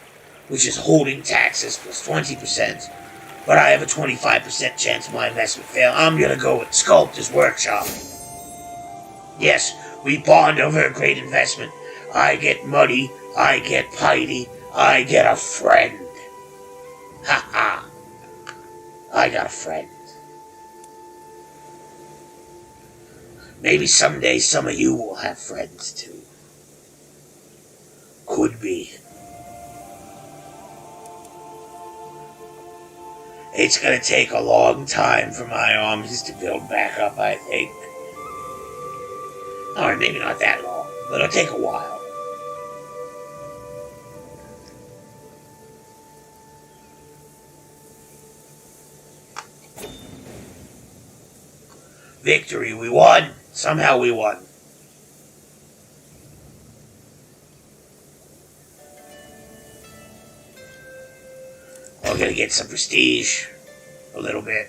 which is holding taxes plus 20%. But I have a 25% chance of my investment fail. I'm gonna go with Sculptor's Workshop. Yes, we bond over a great investment. I get money, I get piety, I get a friend. Ha ha. I got a friend. Maybe someday some of you will have friends too. Could be. It's gonna take a long time for my armies to build back up, I think. Or maybe not that long, but it'll take a while. Victory, we won. Somehow we won. I'm gonna get some prestige. A little bit.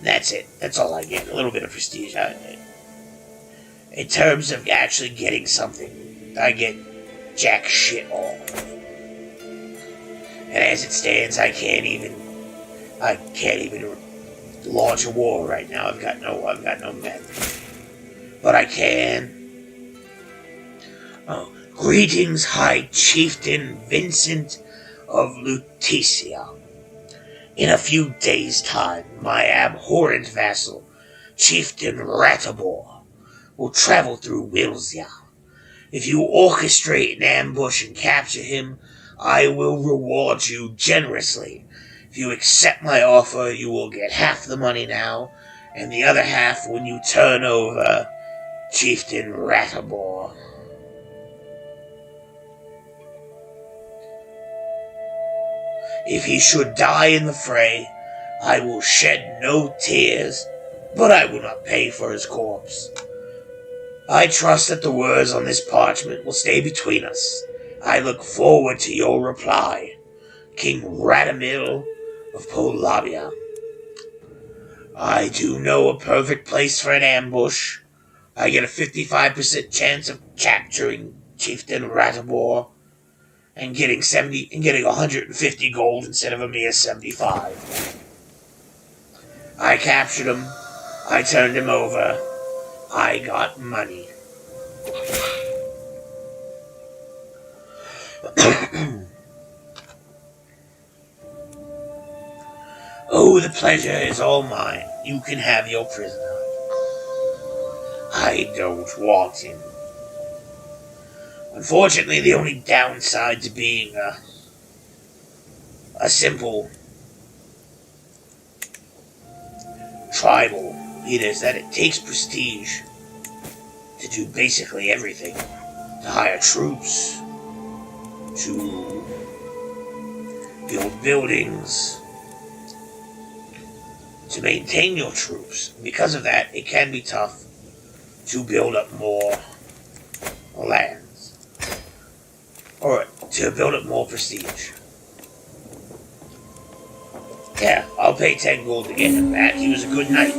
That's it. That's all I get. A little bit of prestige. In terms of actually getting something, I get jack shit all. And as it stands, I can't even launch a war right now. I've got no men. But I can. Oh, greetings, High Chieftain Vincent of Lutetia. In a few days' time, my abhorrent vassal, Chieftain Ratibor, will travel through Wilsia. If you orchestrate an ambush and capture him, I will reward you generously. If you accept my offer, you will get half the money now, and the other half when you turn over Chieftain Ratibor. If he should die in the fray, I will shed no tears, but I will not pay for his corpse. I trust that the words on this parchment will stay between us. I look forward to your reply, King Radamil of Polabia. I do know a perfect place for an ambush. I get a 55% chance of capturing Chieftain Ratibor and getting 150 gold instead of a mere 75. I captured him. I turned him over. I got money. Oh, the pleasure is all mine. You can have your prisoner. I don't want him. Unfortunately, the only downside to being a simple tribal leader is that it takes prestige to do basically everything. To hire troops, to build buildings, to maintain your troops. Because of that, it can be tough to build up more lands, or to build up more prestige. Yeah, I'll pay 10 gold to get him back. He was a good knight.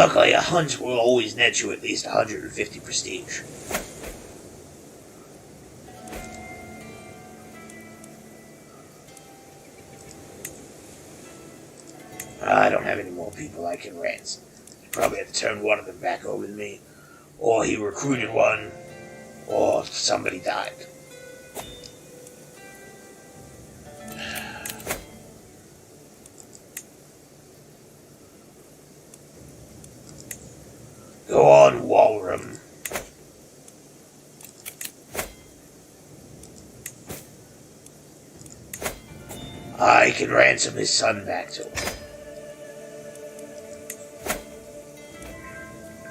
Luckily, a hunt will always net you at least 150 prestige. I don't have any more people I can ransom. I probably have to turn one of them back over to me. Or he recruited one, or somebody died. Go on, Walram. I can ransom his son back to him.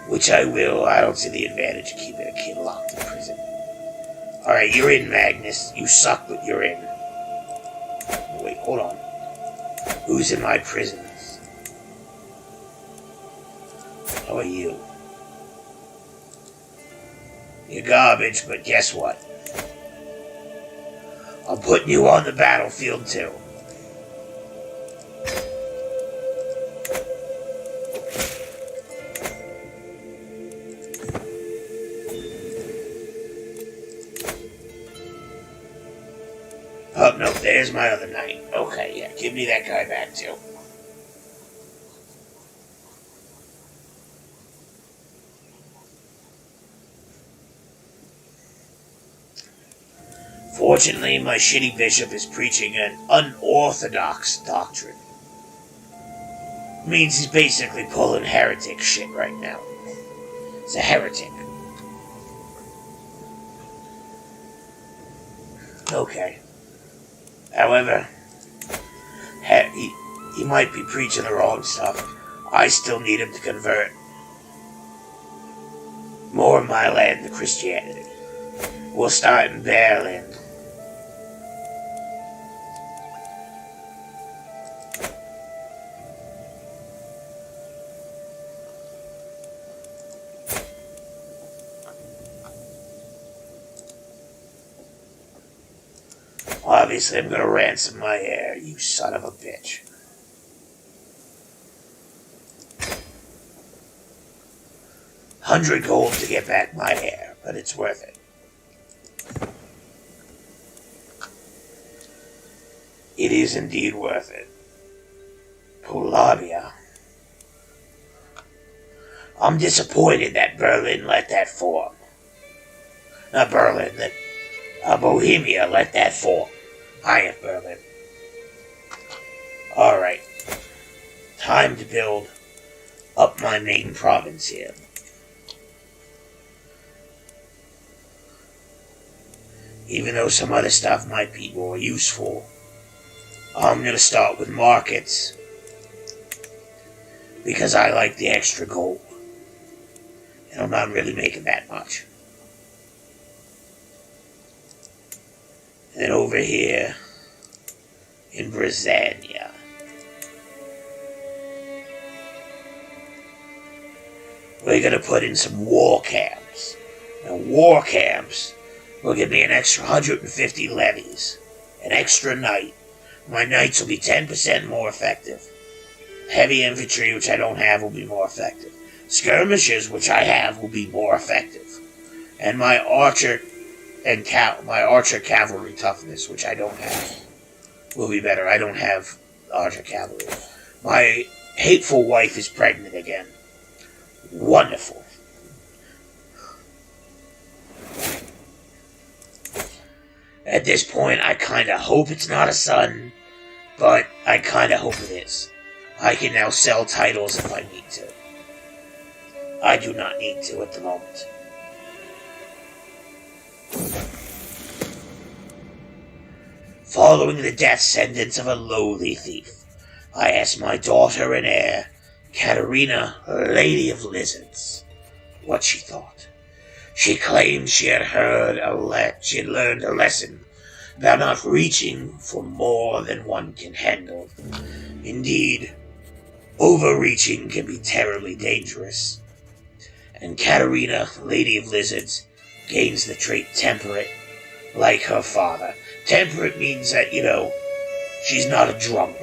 Which I will. I don't see the advantage of keeping a kid locked in prison. Alright, you're in, Magnus. You suck, but you're in. Wait, hold on. Who's in my prisons? How are you? You're garbage, but guess what? I'm putting you on the battlefield, too. Oh, no, there's my other knight. Okay, yeah, give me that guy back, too. Fortunately, my shitty bishop is preaching an unorthodox doctrine. Means he's basically pulling heretic shit right now. He's a heretic. Okay. However, he might be preaching the wrong stuff. I still need him to convert more of my land to Christianity. We'll start in Berlin. Obviously, I'm gonna ransom my heir, you son of a bitch. $100 gold to get back my heir, but it's worth it. It is indeed worth it. Polabia. I'm disappointed that Berlin let that form. Not Berlin, that Bohemia let that form. I have Berlin. Alright. Time to build up my main province here. Even though some other stuff might be more useful, I'm going to start with markets. Because I like the extra gold. And I'm not really making that much. And then over here in Brazania. We're going to put in some war camps. Now, war camps will give me an extra 150 levies. An extra knight. My knights will be 10% more effective. Heavy infantry, which I don't have, will be more effective. Skirmishers, which I have, will be more effective. And my archer cavalry toughness, which I don't have, will be better. I don't have archer cavalry. My hateful wife is pregnant again. Wonderful. At this point, I kinda hope it's not a son, but I kinda hope it is. I can now sell titles if I need to. I do not need to at the moment. Following the death sentence of a lowly thief, I asked my daughter and heir, Katerina, Lady of Lizards, what she thought. She claimed she had learned a lesson about not reaching for more than one can handle. Indeed, overreaching can be terribly dangerous. And Katerina, Lady of Lizards, gains the trait temperate, like her father. Temperate means that, she's not a drunk.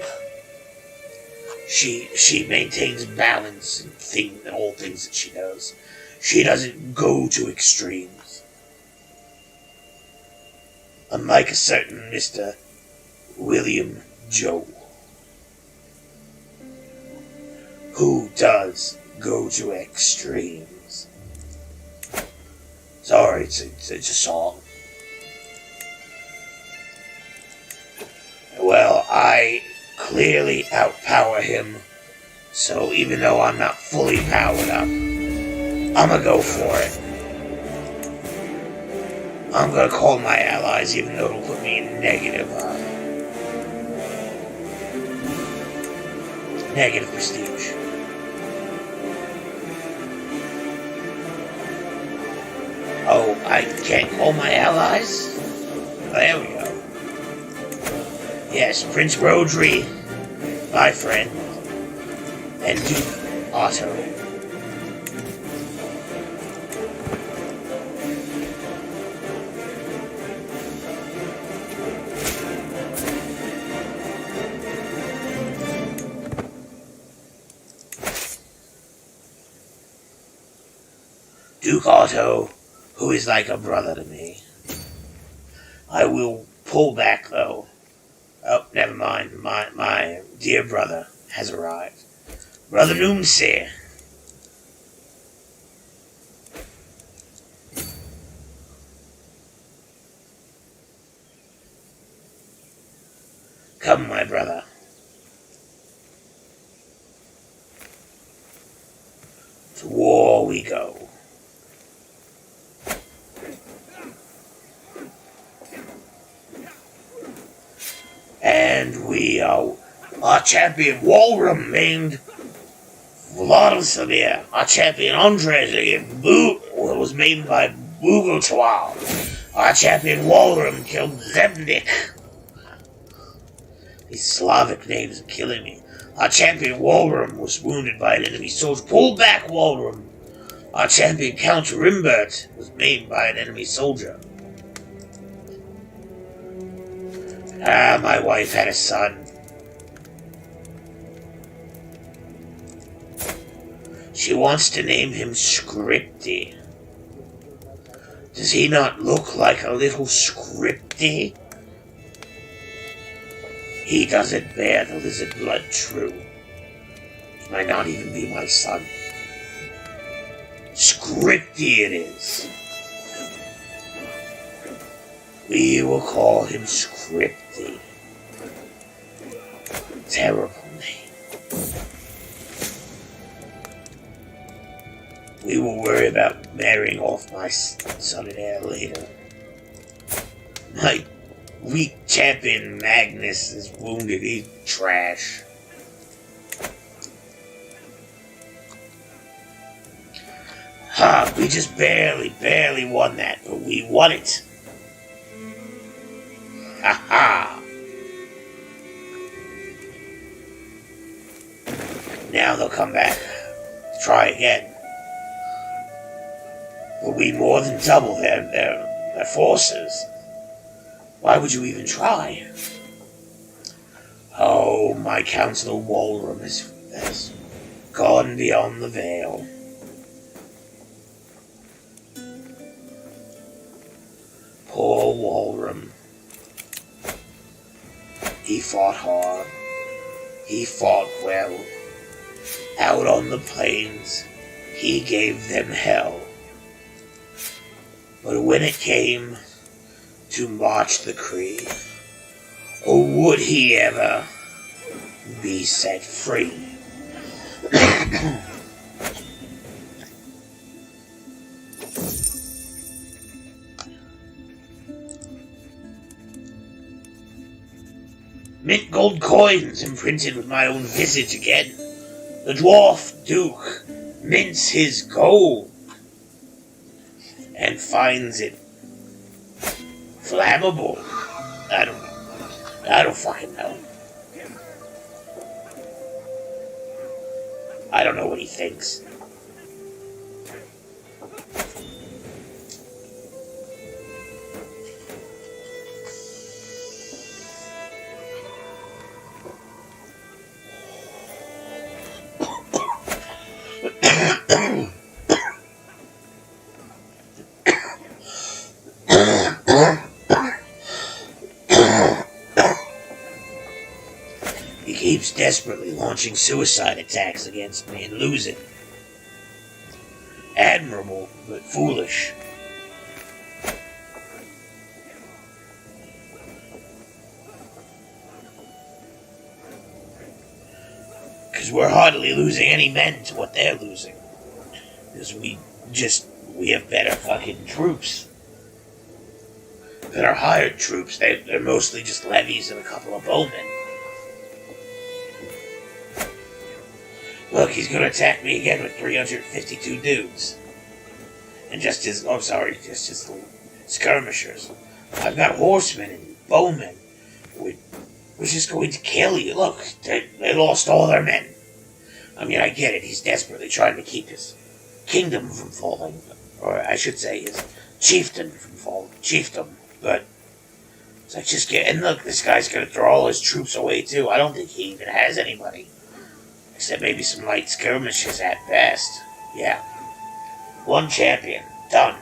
She maintains balance in all things that she does. She doesn't go to extremes. Unlike a certain Mr. William Joe, who does go to extremes. Sorry, it's a song. Well, I clearly outpower him, so even though I'm not fully powered up, I'ma go for it. I'm gonna call my allies, even though it'll put me in negative prestige. Oh, I can't call my allies? There we go. Yes, Prince Rodri, my friend, and Duke Otto. Duke Otto, who is like a brother to me. I will pull back, though. Oh, never mind. My dear brother has arrived. Brother Noomsir. Come, my brother. To war we go. And we are our champion Walram named Vladimir. Our champion Andres was made by Bugotwal. Our champion Walram killed Zebnik. These Slavic names are killing me. Our champion Walram was wounded by an enemy soldier. Pull back, Walram. Our champion Count Rimbert was maimed by an enemy soldier. My wife had a son. She wants to name him Scripty. Does he not look like a little Scripty? He doesn't bear the lizard blood true. He might not even be my son. Scripty it is. We will call him Scripty. Terrible name. We will worry about marrying off my son and heir later. My weak champion Magnus is wounded. He's trash. We just barely won that, but we won it. Ha ha! Now they'll come back. Try again. But we more than double their forces. Why would you even try? Oh, my Councilor Walram has gone beyond the veil. Poor Walram. He fought hard. He fought well. Out on the plains, he gave them hell. But when it came to march the Cree, oh, would he ever be set free? Mint gold coins imprinted with my own visage again. The dwarf duke mints his gold and finds it flammable. I don't know. I don't fucking know. I don't know what he thinks. keeps desperately launching suicide attacks against me and losing. Admirable, but foolish. Because we're hardly losing any men to what they're losing. Because we have better fucking troops. Better hired troops. They're mostly just levies and a couple of bowmen. Look, he's gonna attack me again with 352 dudes. And just his skirmishers. I've got horsemen and bowmen. We're just going to kill you. Look, they lost all their men. I mean, I get it. He's desperately trying to keep his kingdom from falling. Or I should say his chieftain from falling. Chiefdom. But it's like, just get... And look, this guy's gonna throw all his troops away, too. I don't think he even has anybody. Except maybe some light skirmishes at best. Yeah. One champion. Done.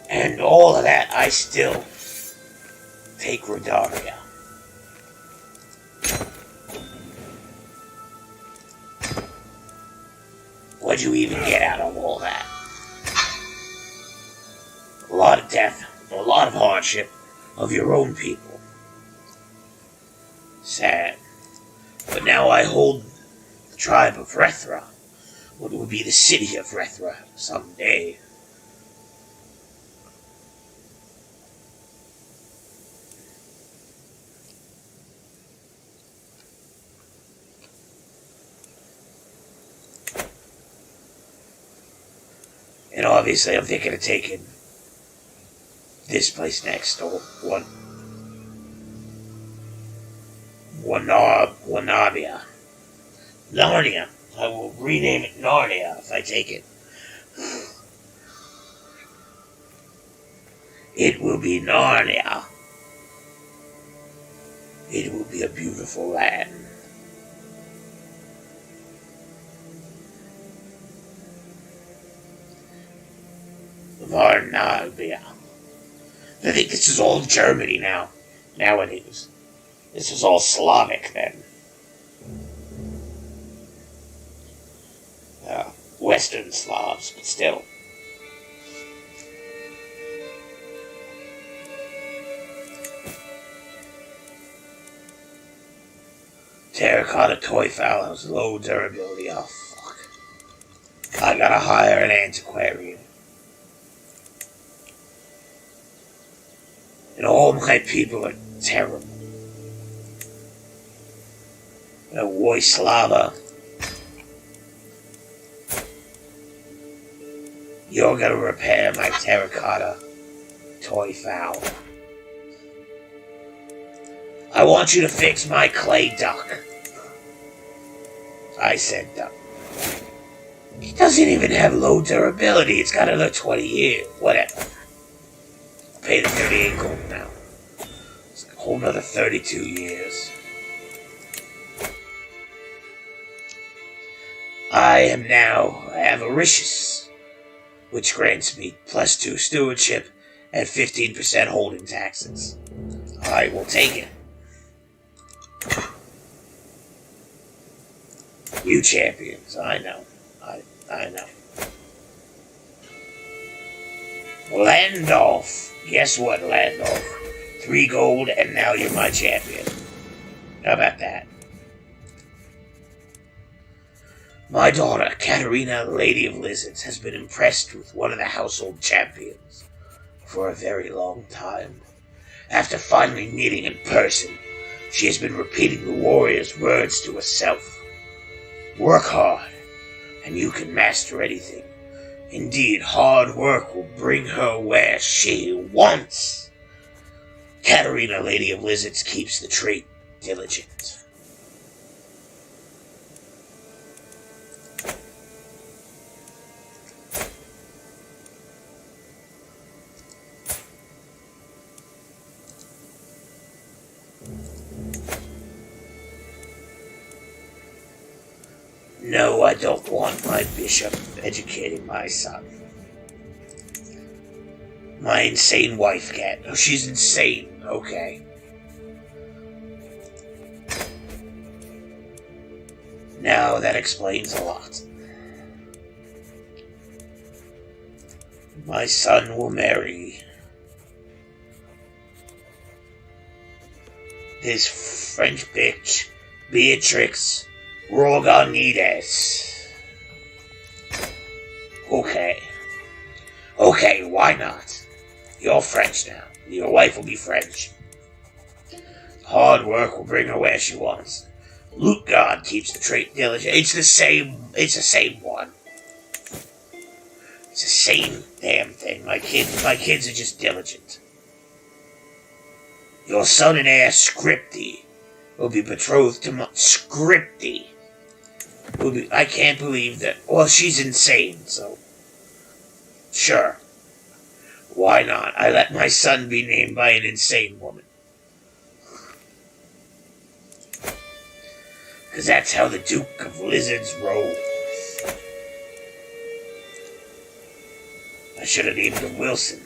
And all of that, I still take Rodaria. What'd you even get out of all that? A lot of death, a lot of hardship of your own people. Sad. But now I hold the tribe of Rethra, what would be the city of Rethra someday. And obviously I'm thinking of taking this place next, or Narnia. I will rename it Narnia if I take it. It will be Narnia. It will be a beautiful land. Varnavia. I think this is all Germany now. Nowadays. This was all Slavic then. Western Slavs, but still. Terracotta toy fowl has low durability. Oh, fuck. I gotta hire an antiquarian. And all my people are terrible. Voislava. You're gonna repair my terracotta toy fowl. I want you to fix my clay duck. I said duck. It doesn't even have low durability. It's got another 20 years. Whatever. I'll pay the 38 gold now. It's a whole nother 32 years. I am now avaricious, which grants me +2 stewardship and 15% holding taxes. I will take it. You champions, I know. I know. Landolf. Guess what, Landolf? 3 gold and now you're my champion. How about that? My daughter, Katerina, Lady of Lizards, has been impressed with one of the household champions for a very long time. After finally meeting in person, she has been repeating the warrior's words to herself. Work hard, and you can master anything. Indeed, hard work will bring her where she wants. Katerina, Lady of Lizards, keeps the trait diligent. No, I don't want my bishop educating my son. My insane wife cat. Oh, she's insane. Okay. Now that explains a lot. My son will marry this French bitch, Beatrix Rogonides. Okay, why not? You're French now. Your wife will be French. Hard work will bring her where she wants. Luke God keeps the trait diligent. It's the same one. It's the same damn thing. My kids are just diligent. Your son and heir, Scripty, will be betrothed to Scripty. I can't believe that. Well, she's insane, so. Sure. Why not? I let my son be named by an insane woman. Because that's how the Duke of Lizards rolls. I should have named him Wilson.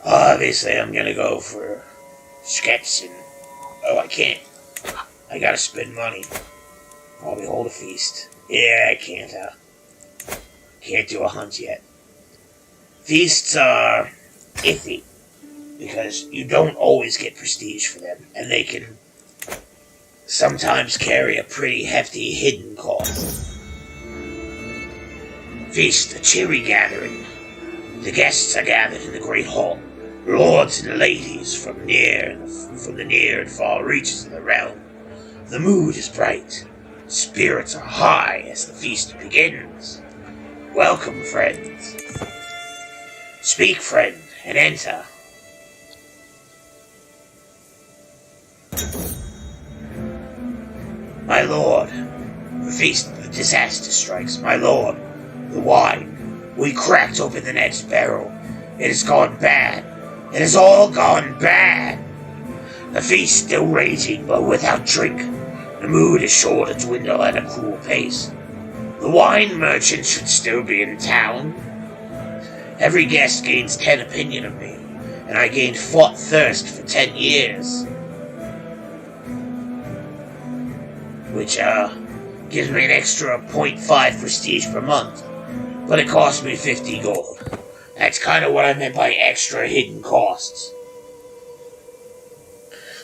Obviously, I'm gonna go for Sketson. Oh, I can't. I gotta spend money. Probably hold a feast. Yeah, I can't. Can't do a hunt yet. Feasts are iffy because you don't always get prestige for them, and they can sometimes carry a pretty hefty hidden cost. Feast, a cheery gathering. The guests are gathered in the great hall. Lords and ladies from the near and far reaches of the realm. The mood is bright. Spirits are high as the feast begins. Welcome, friends. Speak, friend, and enter. My lord, the feast of the disaster strikes. My lord, the wine. We cracked open the next barrel. It has gone bad. It has all gone bad. The feast still raging, but without drink. The mood is sure to dwindle at a cruel pace. The wine merchant should still be in town. Every guest gains 10 opinion of me, and I gained fought thirst for 10 years. Which, gives me an extra 0.5 prestige per month, but it cost me 50 gold. That's kind of what I meant by extra hidden costs.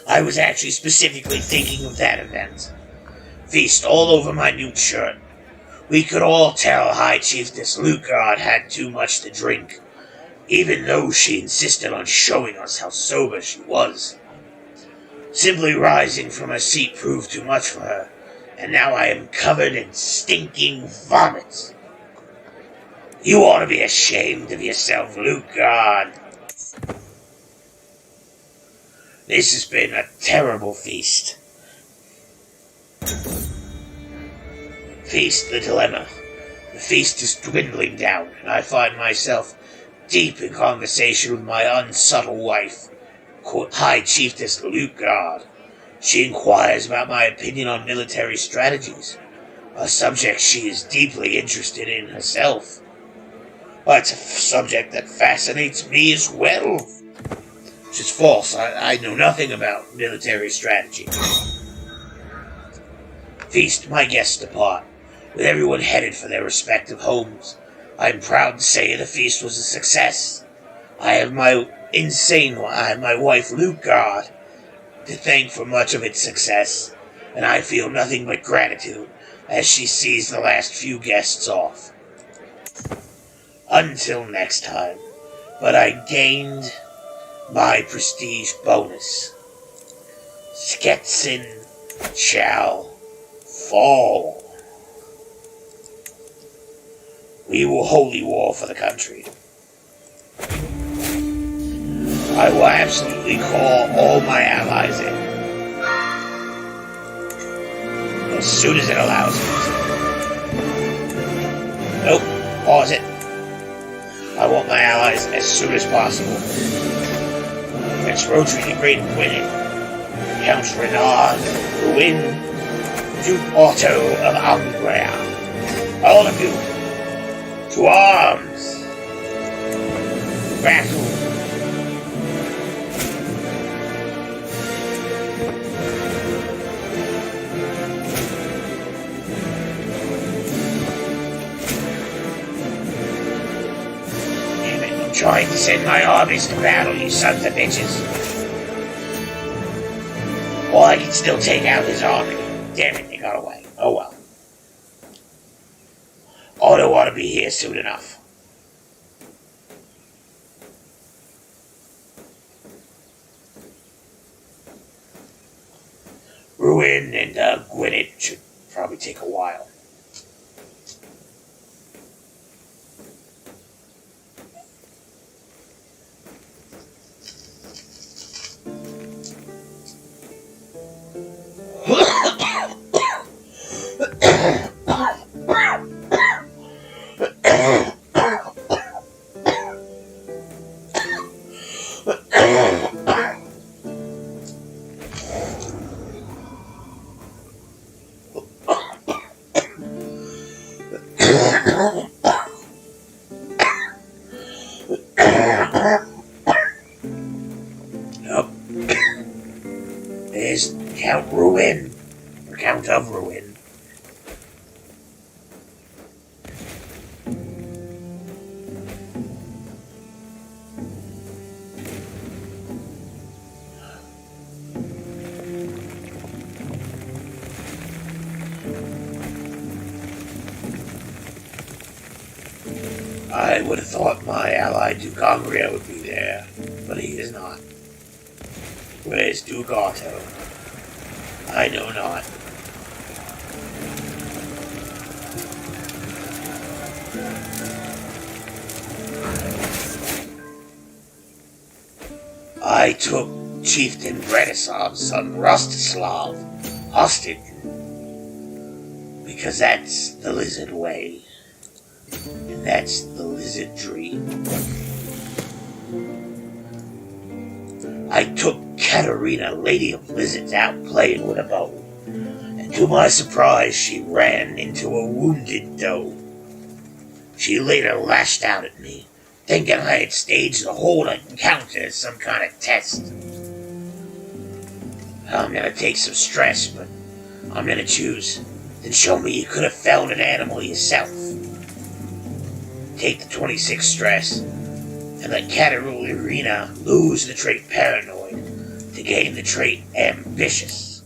I was actually specifically thinking of that event. Feast all over my new shirt. We could all tell High Chiefess Lucard had too much to drink, even though she insisted on showing us how sober she was. Simply rising from her seat proved too much for her, and now I am covered in stinking vomit. You ought to be ashamed of yourself, Lucard. This has been a terrible feast. Feast the dilemma. The feast is dwindling down, and I find myself deep in conversation with my unsubtle wife, High Chiefess Lucard. She inquires about my opinion on military strategies, a subject she is deeply interested in herself. Well, it's a subject that fascinates me as well. Which is false. I know nothing about military strategy. Feast, my guests depart, with everyone headed for their respective homes. I am proud to say the feast was a success. I have my wife Lucard to thank for much of its success, and I feel nothing but gratitude as she sees the last few guests off. Until next time, but I gained my prestige bonus. Sketson shall fall. We will holy war for the country. I will absolutely call all my allies in. As soon as it allows me. Nope, pause it. I want my allies as soon as possible. Prince Rotary the Great winning. Count Renard will win. to Otto of Umbria. All of you, to arms! Battle! Damn it, I'm trying to send my armies to battle, you sons of bitches. Or I can still take out his army. Damn it, they got away. Oh well. Otto ought to be here soon enough. Ruin and Gwynedd should probably take a while. Yup. There's Count Ruin, or Count of Ruin. I would have thought my ally Duke Umbria would be there, but he is not. Where's Duke Otto? I know not. I took Chieftain Bretislav's son Rostislav hostage, because that's the lizard way. And that's the lizard dream. I took Katerina, Lady of Lizards, out playing with a bow, and to my surprise she ran into a wounded doe. She later lashed out at me, thinking I had staged the whole encounter as some kind of test. I'm gonna take some stress, but I'm gonna choose. Then show me you could have felled an animal yourself. Take the 26 stress, and let Katerina lose the trait paranoid to gain the trait ambitious.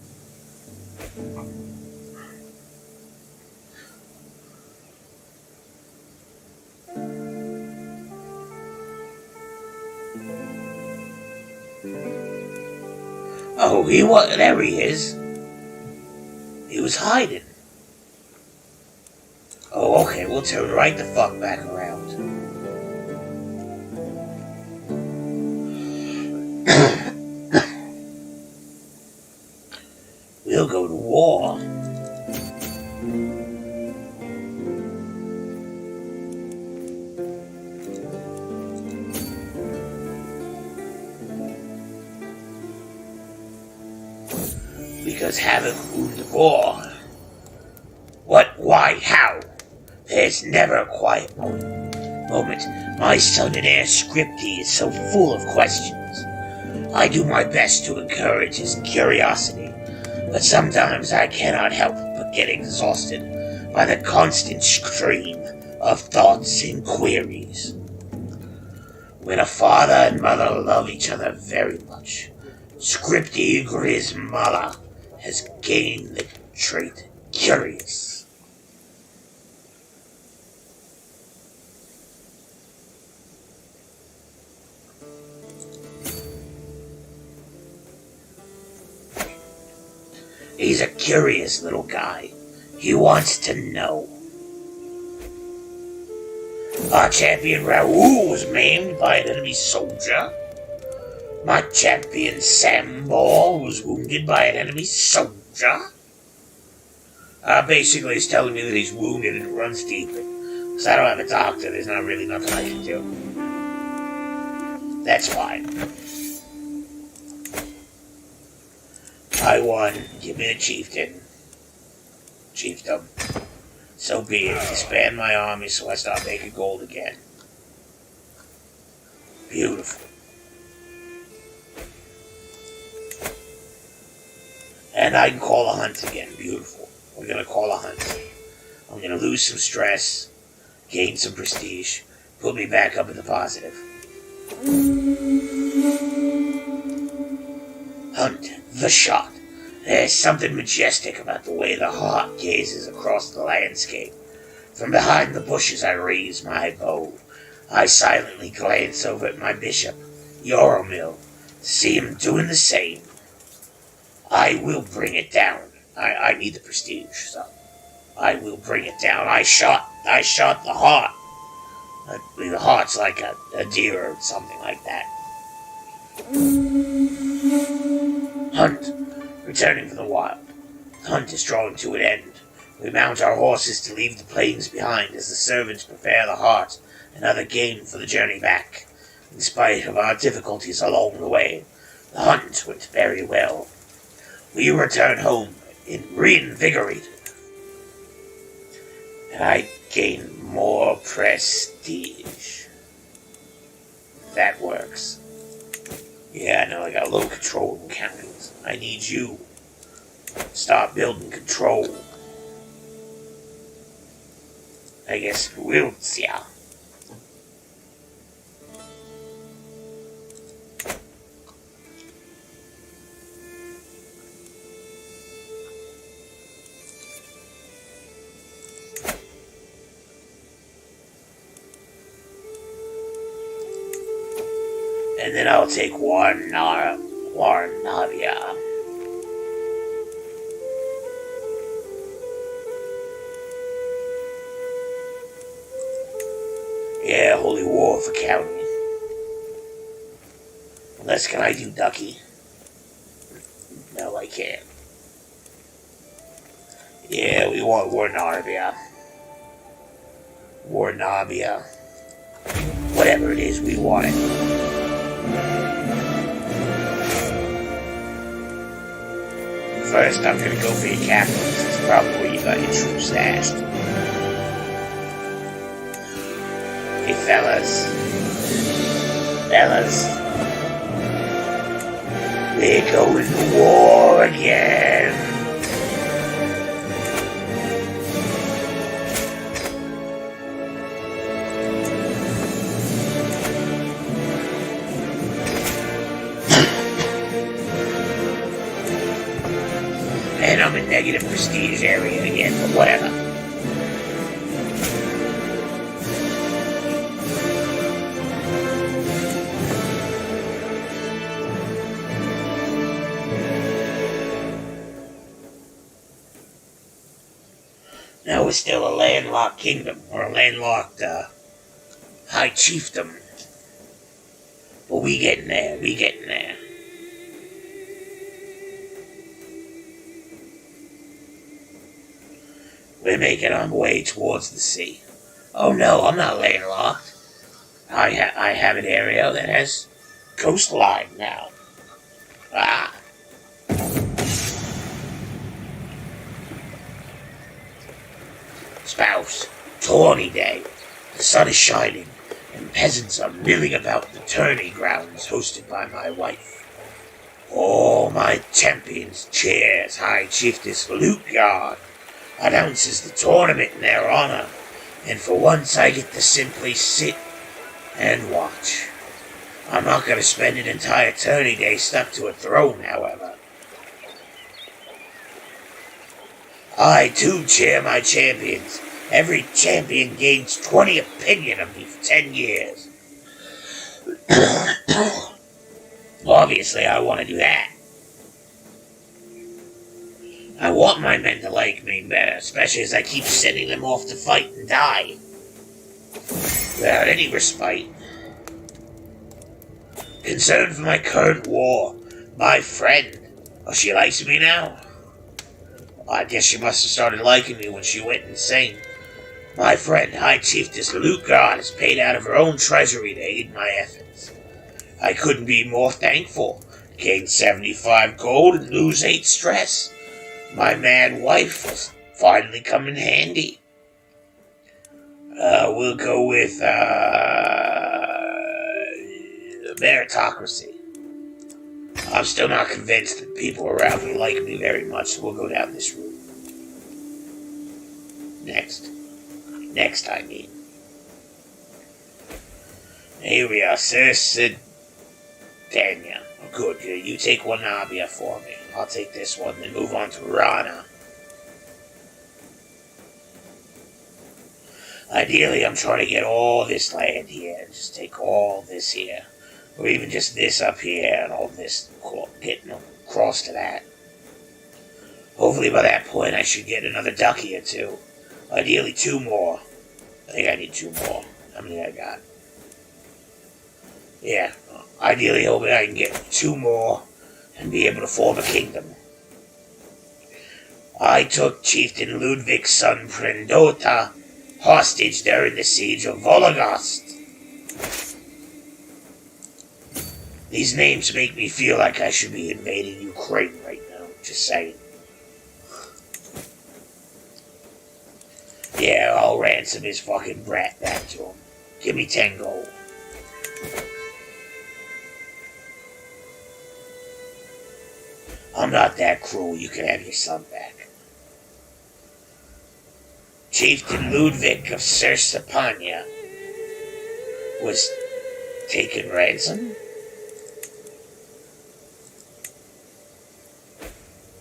Oh, there he is. He was hiding. Oh, okay, we'll turn right the fuck back around. We'll go to war. Because Havoc ruled the war. What? Why? How? There's never a quiet moment. My son and heir Scripty is so full of questions. I do my best to encourage his curiosity, but sometimes I cannot help but get exhausted by the constant stream of thoughts and queries. When a father and mother love each other very much, Scripty Grismala has gained the trait curious. He's a curious little guy. He wants to know. Our champion Raoul was maimed by an enemy soldier. My champion Sam Ball was wounded by an enemy soldier. Basically, he's telling me that he's wounded and runs deep. Because I don't have a doctor, there's not really nothing I can do. That's fine. I won. Give me the chieftain. chiefdom. So be it. Disband my army so I start making gold again. Beautiful. And I can call a hunt again. Beautiful. We're gonna call a hunt. I'm gonna lose some stress, gain some prestige, put me back up in the positive. Hunt the shot. There's something majestic about the way the hawk gazes across the landscape. From behind the bushes I raise my bow. I silently glance over at my bishop, Yoromil, to see him doing the same. I will bring it down. I need the prestige, so I will bring it down. I shot the hawk. I believe the hawk's like a deer or something like that. Hunt, returning from the wild. The hunt is drawing to an end. We mount our horses to leave the plains behind as the servants prepare the heart and other game for the journey back. In spite of our difficulties along the way, the hunt went very well. We return home reinvigorated, and I gain more prestige. That works. Yeah, I know I got low control in counties. I need you to start building control. I guess we'll see. And then I'll take Warnavia. Yeah, Holy War for County. Unless, can I do Ducky? No, I can't. Yeah, we want Warnavia. Warnavia. Whatever it is, we want it. First, I'm gonna go for your capital. This is probably where you got your troops stashed. Hey, fellas. We're going to war again. And I'm in negative prestige area again, but whatever. Now we're still a landlocked kingdom, or a landlocked high chiefdom. But we getting there. We're making our way towards the sea. Oh no, I'm not landlocked. I have an area that has coastline now. Ah. Spouse, tourney day. The sun is shining, and peasants are milling about the tourney grounds hosted by my wife. All my champions cheers High Chiefess Lutgard announces the tournament in their honor, and for once I get to simply sit and watch. I'm not going to spend an entire tourney day stuck to a throne, however. I too cheer my champions. Every champion gains 20 opinion of me for 10 years. Obviously, I want to do that. I want my men to like me better, especially as I keep sending them off to fight and die without any respite. Concerned for my current war, my friend. Oh, she likes me now? Well, I guess she must have started liking me when she went insane. My friend, High Chiefess Lutgard, has paid out of her own treasury to aid my efforts. I couldn't be more thankful. Gain 75 gold and lose 8 stress. My mad wife finally come in handy. We'll go with meritocracy. I'm still not convinced that people around me like me very much, so we'll go down this route. Next, I mean. Here we are, Sir Daniel. Good. You take one Nabia for me. I'll take this one, then move on to Rana. Ideally, I'm trying to get all this land here, and just take all this here. Or even just this up here, and all this, getting across to that. Hopefully by that point I should get another ducky or two. Ideally 2 more. I think I need 2 more. How many I got? Yeah, ideally hoping I can get 2 more and be able to form a kingdom. I took Chieftain Ludwig's son Prendota hostage during the siege of Vologost. These names make me feel like I should be invading Ukraine right now, just saying. Yeah, I'll ransom his fucking brat back to him. Give me 10 gold. I'm not that cruel, you can have your son back. Chieftain Ludwig of Sersapania was taken ransom?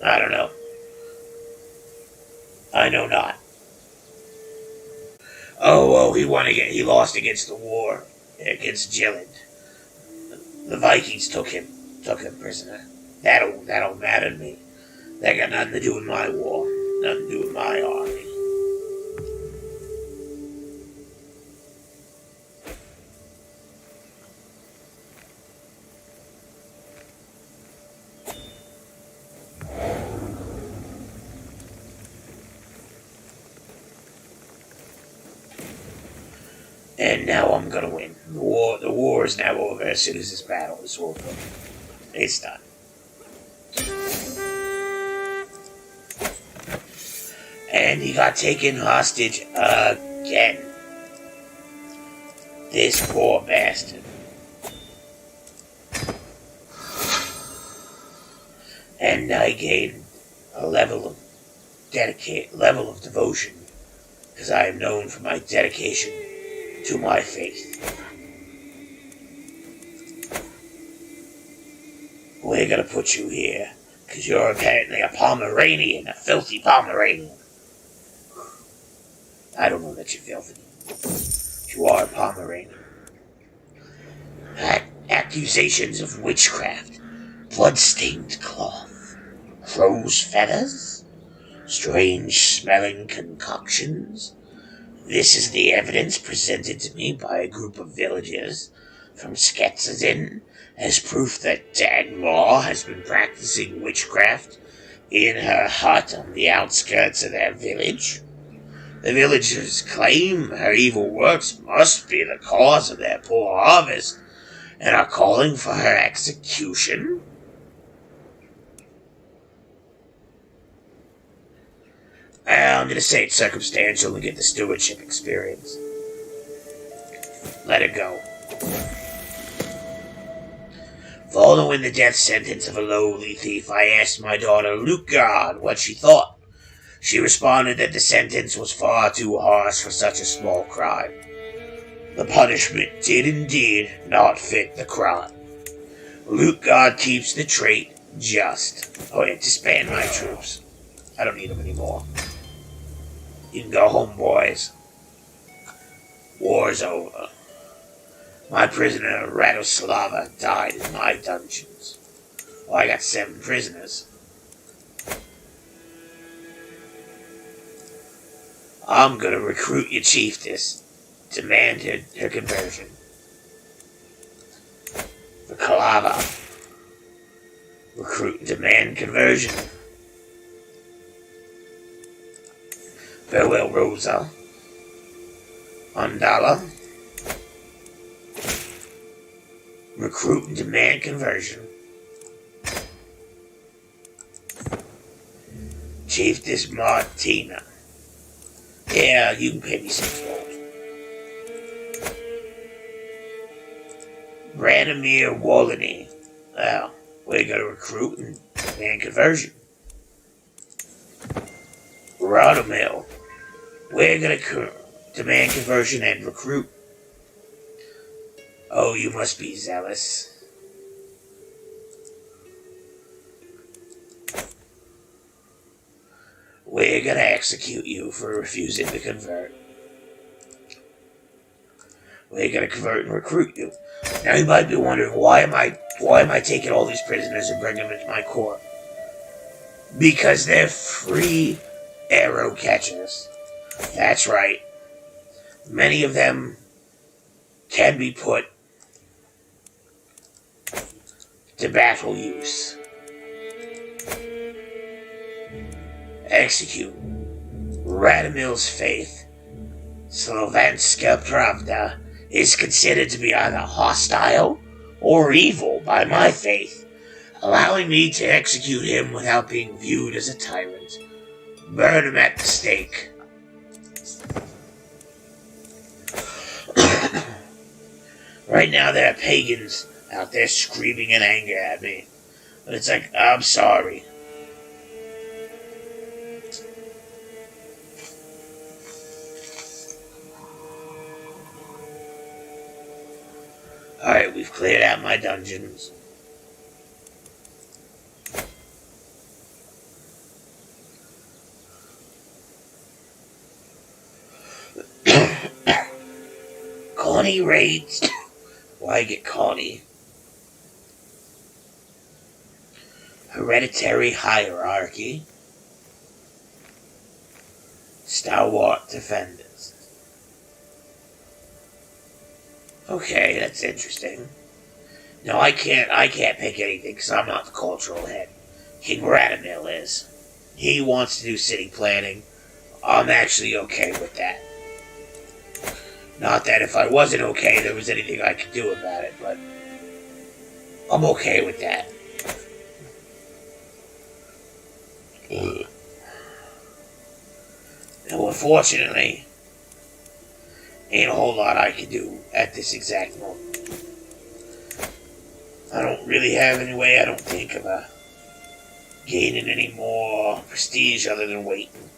I don't know. I know not. Oh, he won again. He lost against the war, against Jilid. The Vikings took him prisoner. That'll matter to me. That got nothing to do with my war. Nothing to do with my army. And now I'm gonna win. The war is now over as soon as this battle is over. It's done. And he got taken hostage again. This poor bastard. And I gained a level of devotion, because I am known for my dedication to my faith. We're gonna put you here, because you're apparently a Pomeranian, a filthy Pomeranian. I don't know that you're filthy. You are a Pomeranian. Accusations of witchcraft, blood-stained cloth, crow's feathers, strange-smelling concoctions. This is the evidence presented to me by a group of villagers from Sketsazin as proof that Dagmar has been practicing witchcraft in her hut on the outskirts of their village. The villagers claim her evil works must be the cause of their poor harvest and are calling for her execution. I'm going to say it's circumstantial to get the stewardship experience. Let it go. Following the death sentence of a lowly thief, I asked my daughter Lucard what she thought. She responded that the sentence was far too harsh for such a small crime. The punishment did indeed not fit the crime. Lucard keeps the trait just. Oh yeah, disband my troops. I don't need them anymore. You can go home, boys. War's over. My prisoner, Radoslava, died in my dungeons. Well, I got 7 prisoners. I'm gonna recruit your chiefess. Demand her conversion. For Kalava. Recruit and demand conversion. Farewell, Rosa. Andala. Recruit and demand conversion. Chiefess Martina. Yeah, you can pay me some gold. Branimir Wolany. Well, we're gonna recruit and demand conversion. Rodomil. We're gonna demand conversion and recruit. Oh, you must be zealous. We're gonna execute you for refusing to convert. We're gonna convert and recruit you. Now you might be wondering, why am I taking all these prisoners and bringing them into my court? Because they're free arrow catchers. That's right. Many of them can be put to battle use. Execute Radomil's faith. Slovanska Pravda is considered to be either hostile or evil by my faith, allowing me to execute him without being viewed as a tyrant. Burn him at the stake. Right now there are pagans out there screaming in anger at me. But it's like, I'm sorry. Alright, we've cleared out my dungeons. Connie raids. Why get Connie? Hereditary hierarchy. Stalwart defenders. Okay, that's interesting. No, I can't pick anything because I'm not the cultural head. King Radomil is. He wants to do city planning. I'm actually okay with that. Not that if I wasn't okay, there was anything I could do about it, but I'm okay with that. Now, unfortunately, ain't a whole lot I can do at this exact moment. I don't really have any way, I don't think, of gaining any more prestige other than waiting.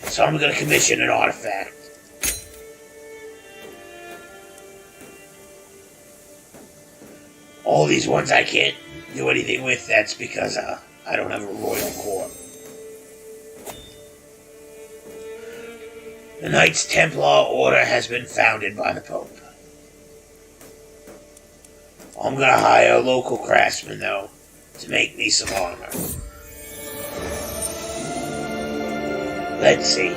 So I'm going to commission an artifact. All these ones I can't do anything with, that's because I don't have a royal court. The Knights Templar Order has been founded by the Pope. I'm going to hire a local craftsman, though, to make me some armor. Let's see.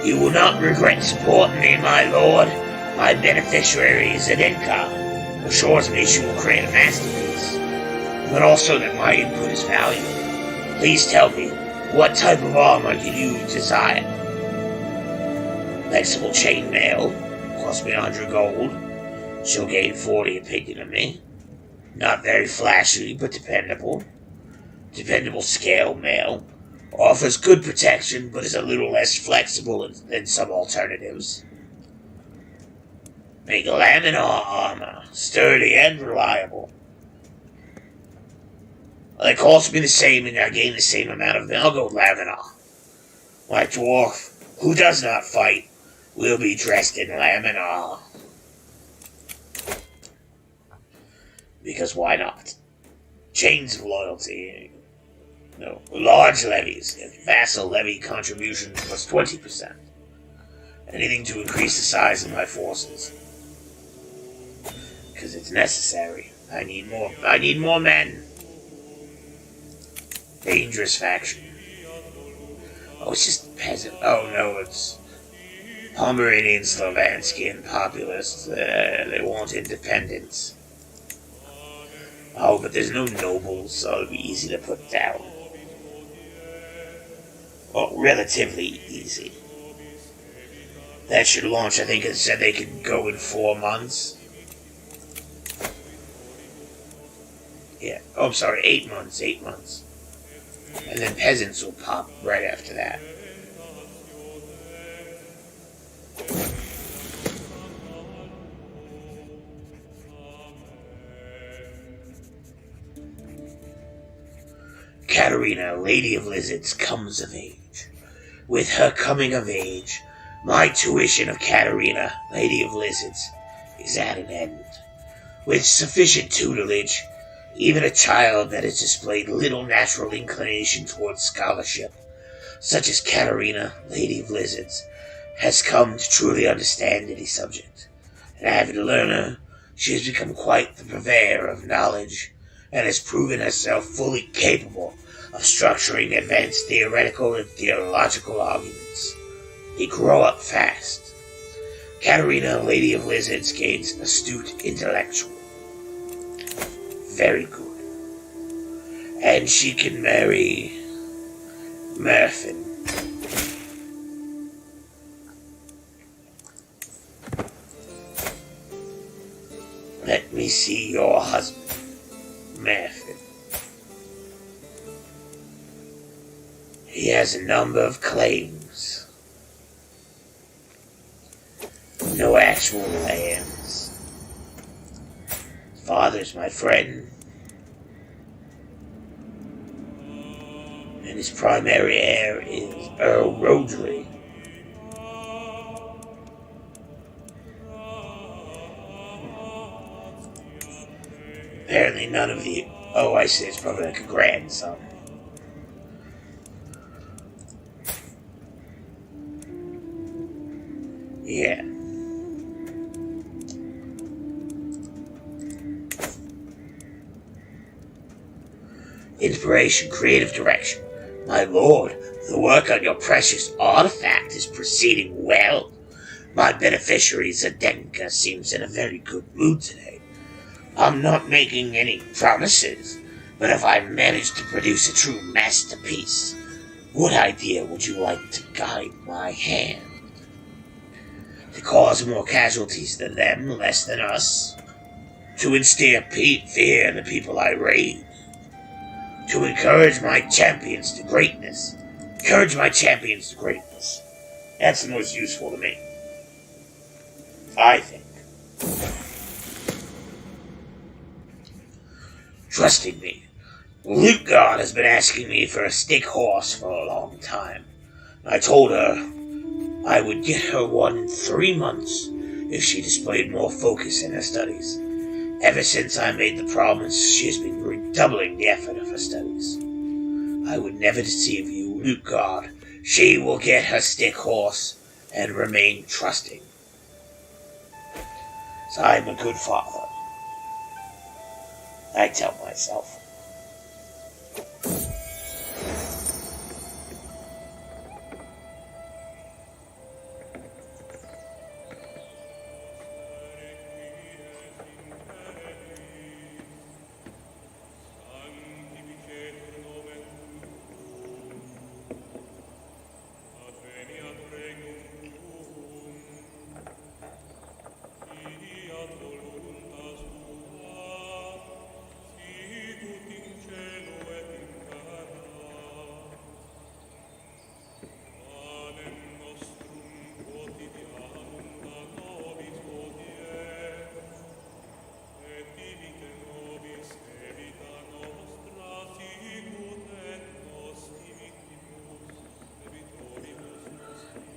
You will not regret supporting me, my lord. My beneficiary is an income. Assures me she will create a masterpiece, but also that my input is valuable. Please tell me, what type of armor do you desire? Flexible chainmail, cost me 100 gold. She'll gain 40 opinion of me. Not very flashy, but dependable. Dependable scale mail. Offers good protection, but is a little less flexible than some alternatives. Make laminar armor, sturdy and reliable. Well, it costs me the same and I gain the same amount of mail. I'll go laminar. My dwarf, who does not fight, will be dressed in laminar. Because why not? Chains of loyalty. No, large levies. Vassal levy contributions plus 20%. Anything to increase the size of my forces. Because it's necessary. I need more men. Dangerous faction. Oh, it's just peasant. Oh no, it's Pomeranian, Slovansky, and populists. They want independence. Oh, but there's no nobles, so it'll be easy to put down. Well, relatively easy. That should launch, I think it said they could go in 4 months. Yeah. Oh, I'm sorry, 8 months, 8 months. And then peasants will pop right after that. Katerina, Lady of Lizards, comes of age. With her coming of age, my tuition of Katerina, Lady of Lizards, is at an end. With sufficient tutelage, even a child that has displayed little natural inclination towards scholarship, such as Katerina, Lady of Lizards, has come to truly understand any subject. An avid learner, she has become quite the purveyor of knowledge, and has proven herself fully capable of structuring advanced theoretical and theological arguments. They grow up fast. Katerina, Lady of Lizards, gains astute intellectual. Very good. And she can marry Murphin. Let me see your husband, Murphin. He has a number of claims. No actual lands. His father's my friend. And his primary heir is Earl Rodri. Apparently none of the... Oh, I see, it's probably like a grandson. Yeah. Inspiration, creative direction. My lord, the work on your precious artifact is proceeding well. My beneficiary Zdenka seems in a very good mood today. I'm not making any promises, but if I manage to produce a true masterpiece, what idea would you like to guide my hand? To cause more casualties than them, less than us? To instill fear in the people I raid? To encourage my champions to greatness? Encourage my champions to greatness. That's the most useful to me, I think. Trusting me. Luke God has been asking me for a stick horse for a long time. I told her I would get her one in 3 months if she displayed more focus in her studies. Ever since I made the promise, she has been redoubling the effort of her studies. I would never deceive you, Luke God. She will get her stick horse and remain trusting. So I am a good father, I tell myself.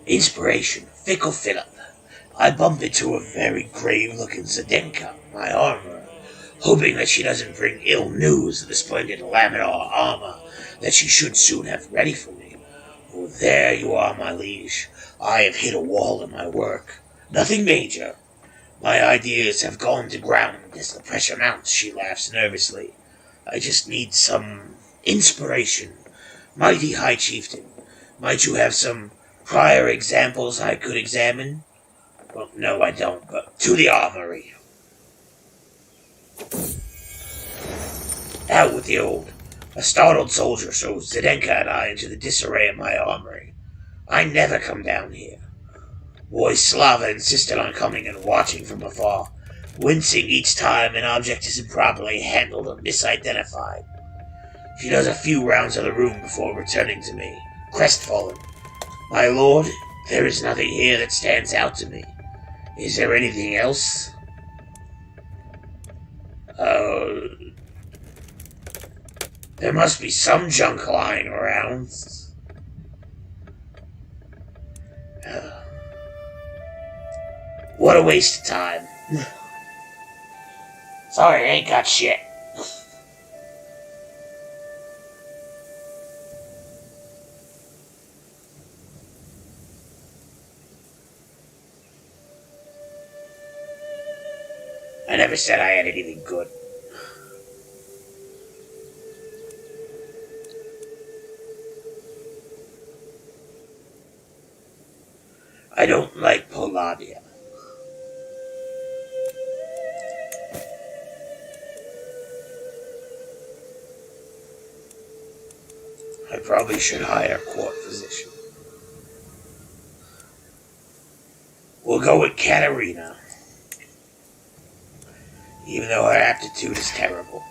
Inspiration, fickle Philip. I bump into a very grave-looking Zdenka, my armorer, hoping that she doesn't bring ill news of the splendid laminar armor that she should soon have ready for me. Oh, there you are, my liege. I have hit a wall in my work. Nothing major. My ideas have gone to ground as the pressure mounts, she laughs nervously. I just need some inspiration. Mighty High Chieftain, might you have some prior examples I could examine? Well, no, I don't, but to the armory. Out with the old. A startled soldier shows Zdenka and I into the disarray of my armory. I never come down here. Boy Slava insisted on coming and watching from afar. wincing each time an object is improperly handled or misidentified. She does a few rounds of the room before returning to me, crestfallen. My lord, there is nothing here that stands out to me. Is there anything else? There must be some junk lying around. What a waste of time. Sorry, I ain't got shit. I never said I had anything good. I don't like Poladia. I probably should hire a court physician. We'll go with Katarina, even though her aptitude is terrible.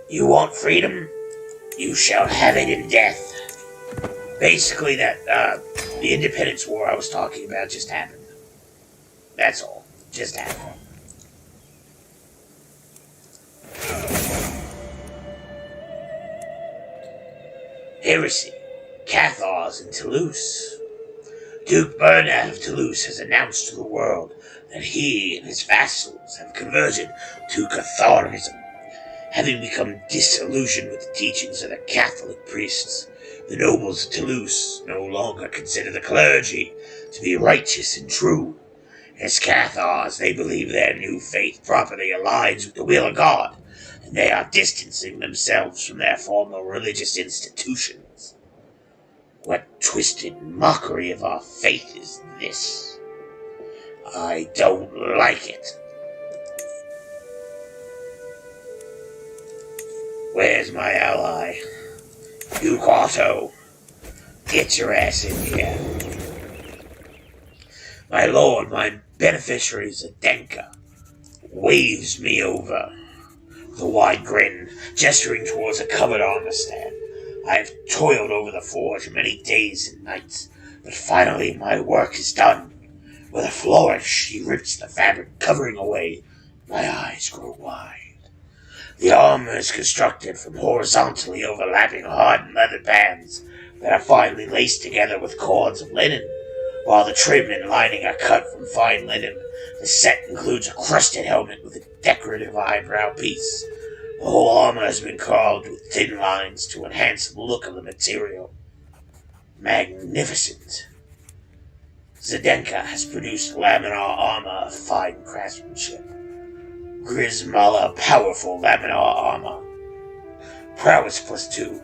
You want freedom? You shall have it in death. Basically, the Independence War I was talking about just happened. That's all. Just happened. Heresy. Cathars in Toulouse. Duke Bernard of Toulouse has announced to the world that he and his vassals have converted to Catharism. Having become disillusioned with the teachings of the Catholic priests, the nobles of Toulouse no longer consider the clergy to be righteous and true. As Cathars, they believe their new faith properly aligns with the will of God, and they are distancing themselves from their former religious institutions. What twisted mockery of our faith is this? I don't like it. Where's my ally? You, Quato. Get your ass in here. My lord, my beneficiary Zdenka waves me over with a wide grin, gesturing towards a covered armor stand. I have toiled over the forge many days and nights, but finally my work is done. With a flourish, he rips the fabric covering away. My eyes grow wide. The armor is constructed from horizontally overlapping hardened leather bands that are finely laced together with cords of linen, while the trim and lining are cut from fine linen. The set includes a crusted helmet with a decorative eyebrow piece. The whole armor has been carved with thin lines to enhance the look of the material. Magnificent. Zdenka has produced laminar armor of fine craftsmanship. Grismala powerful laminar armor. Prowess +2.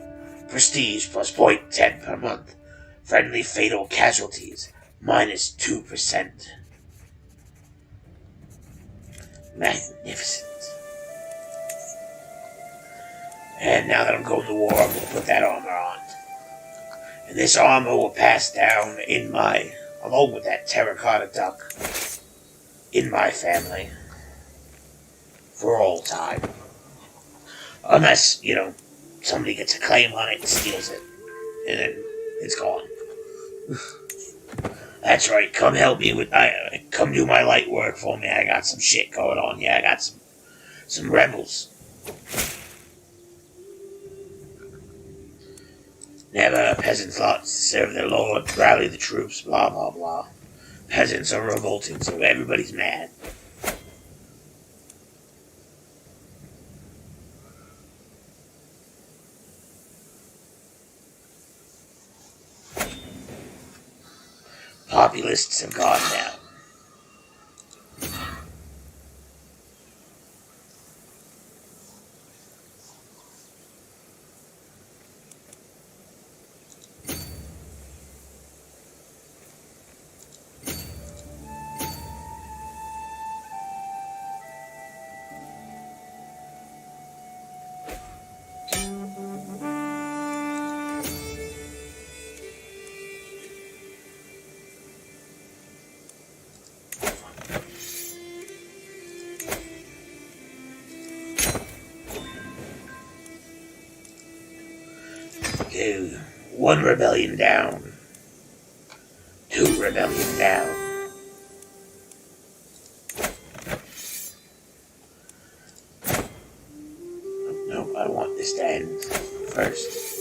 Prestige +0.10 per month. Friendly fatal casualties -2%. Magnificent. And now that I'm going to war, I'm going to put that armor on. And this armor will pass down along with that terracotta duck, in my family. For all time. Unless, somebody gets a claim on it and steals it. And then it's gone. That's right, come help me come do my light work for me. I got some shit going on. Yeah, I got some rebels. Never peasant thought to serve their lord, rally the troops, blah blah blah. Peasants are revolting, so everybody's mad. Populists have gone down. Okay, 1 rebellion down. 2 rebellion down. No, I want this to end first.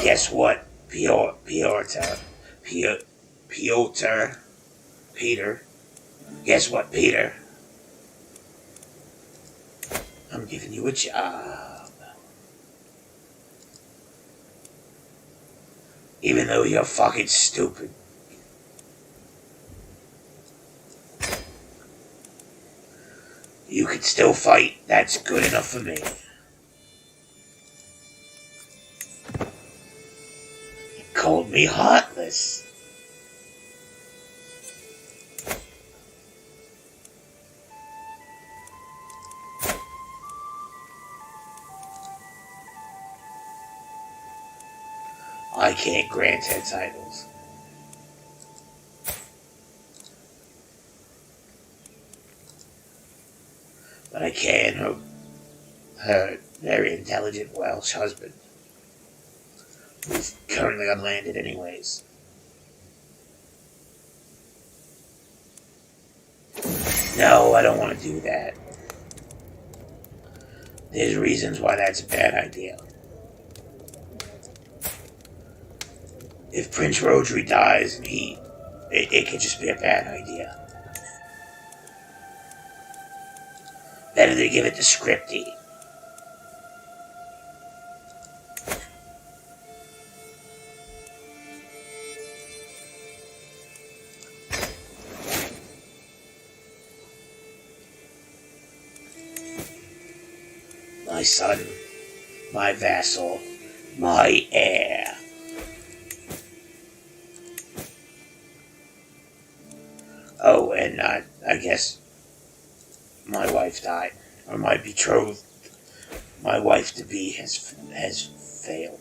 Guess what? Peter. Guess what, Peter? I'm giving you a job. Even though you're fucking stupid. You can still fight. That's good enough for me. You called me heartless. I can't grant her titles. But I can her very intelligent Welsh husband, who's currently unlanded anyways. No, I don't want to do that. There's reasons why that's a bad idea. If Prince Rodri dies and it could just be a bad idea. Better to give it to Scripty. My son, my vassal, my heir. Oh, and I guess my wife died, or my betrothed, my wife-to-be has failed.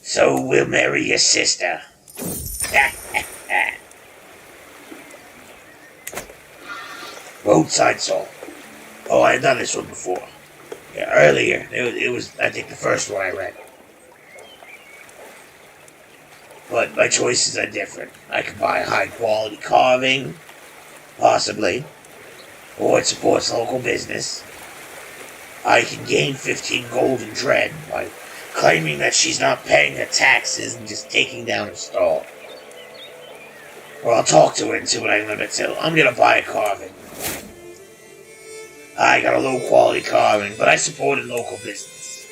So we'll marry your sister. Roadside song. Oh, I've done this one before. Yeah, earlier. It was, I think, the first one I read. But my choices are different. I could buy high-quality carving, possibly, or it supports local business. I can gain 15 gold in dread by claiming that she's not paying her taxes and just taking down her stall. Or I'll talk to her and see what I can limit to. I'm gonna buy a carving. I got a low-quality carving, but I supported local business.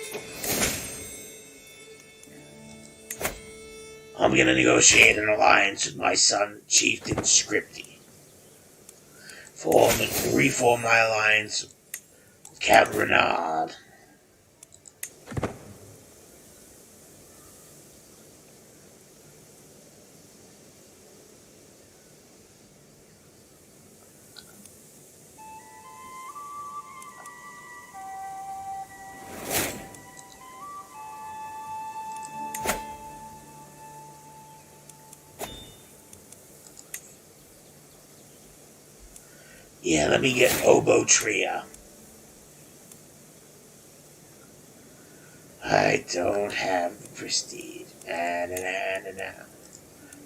I'm gonna negotiate an alliance with my son, Chieftain Scripty. Reform my alliance with Count Renard. Yeah, let me get Oboe Tria. I don't have the prestige.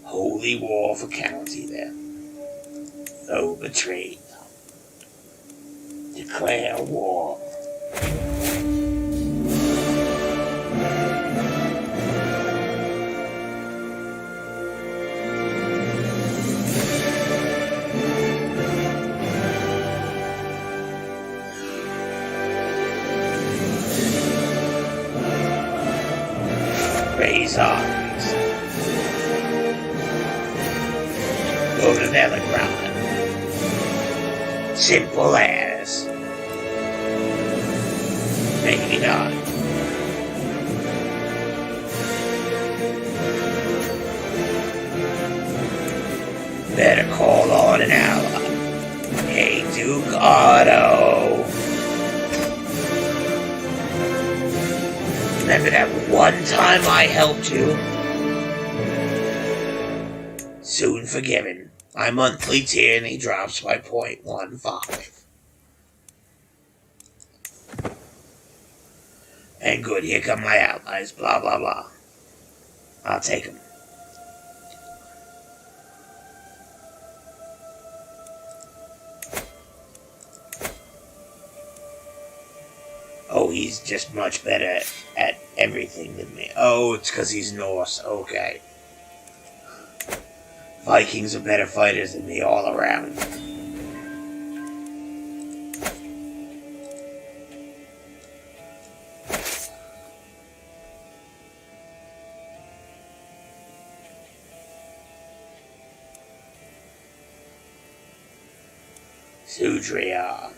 Holy war for county there. Oh, betrayed. Declare war. Raise arms. Go to Velagrad. Simple as. Maybe not. Better call on an ally. Hey, Duke Otto. Remember that one time I helped you? Soon forgiven. My monthly tyranny drops by 0.15. And good, here come my allies, blah blah blah. I'll take them. Oh, he's just much better at everything than me. Oh, it's because he's Norse. Okay. Vikings are better fighters than me all around. Sudria.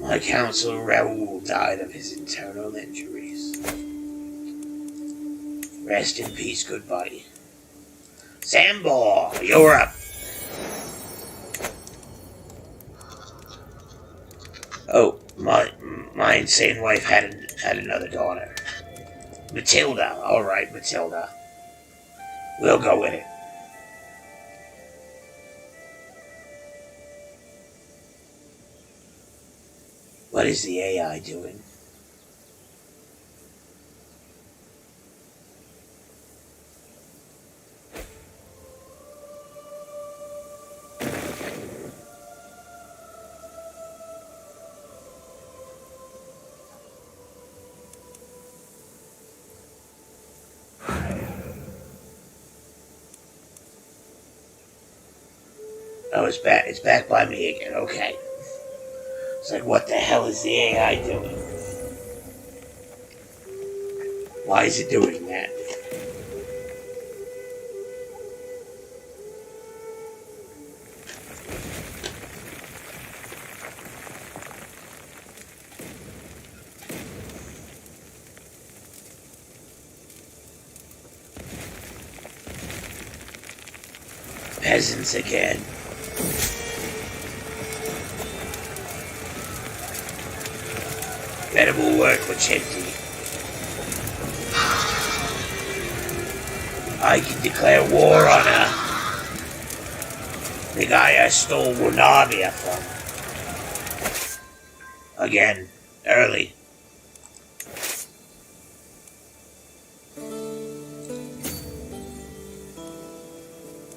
My counselor Raoul died of his internal injuries. Rest in peace, good buddy. Sambor, you're up. Oh, my insane wife had another daughter. Matilda. All right, Matilda. We'll go with it. What is the AI doing? Oh, it's back. It's back by me again. Okay. It's like, what the hell is the AI doing? Why is it doing that? Peasants again. Better work with Chinty. I can declare war on the guy I stole Warnavia from. Again, early.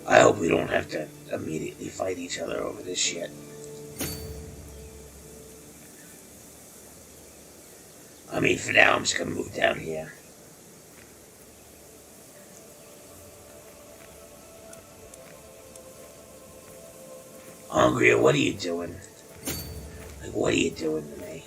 I hope we don't have to immediately fight each other over this shit. I mean, for now, I'm just gonna move down here. Angria, what are you doing? Like, what are you doing to me?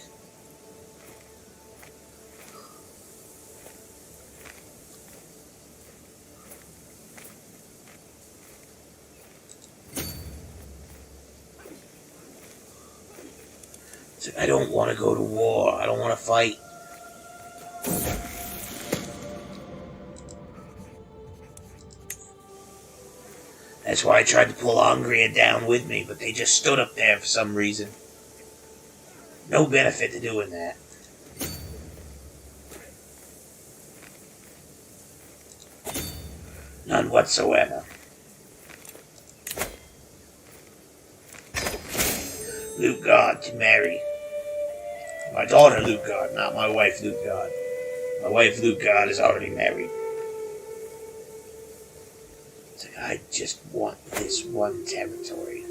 It's like, I don't want to go to war. I don't want to fight. That's why I tried to pull Angria down with me, but they just stood up there for some reason. No benefit to doing that. None whatsoever. Lutgard to marry. My daughter Lutgard, not my wife Lutgard. My wife Lutgard is already married. It's like, I just want this one territory.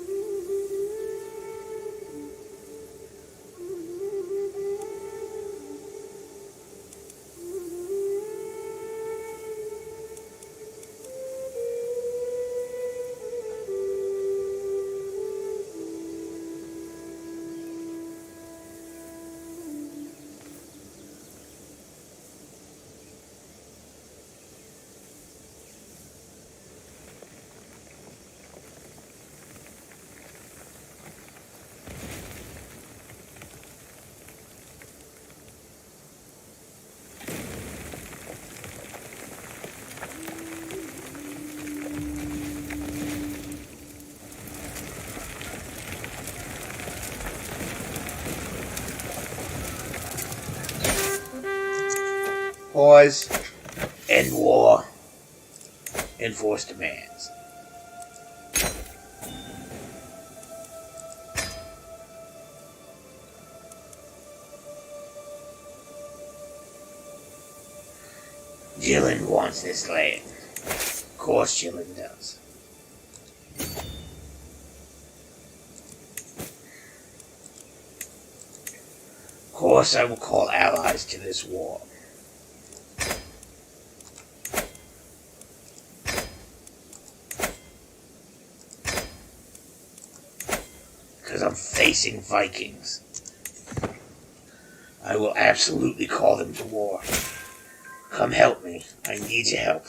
Pause. End war. Enforce demands. Jilin wants this land. Of course Jilin does. Of course I will call allies to this war. Because I'm facing Vikings. I will absolutely call them to war. Come help me. I need your help.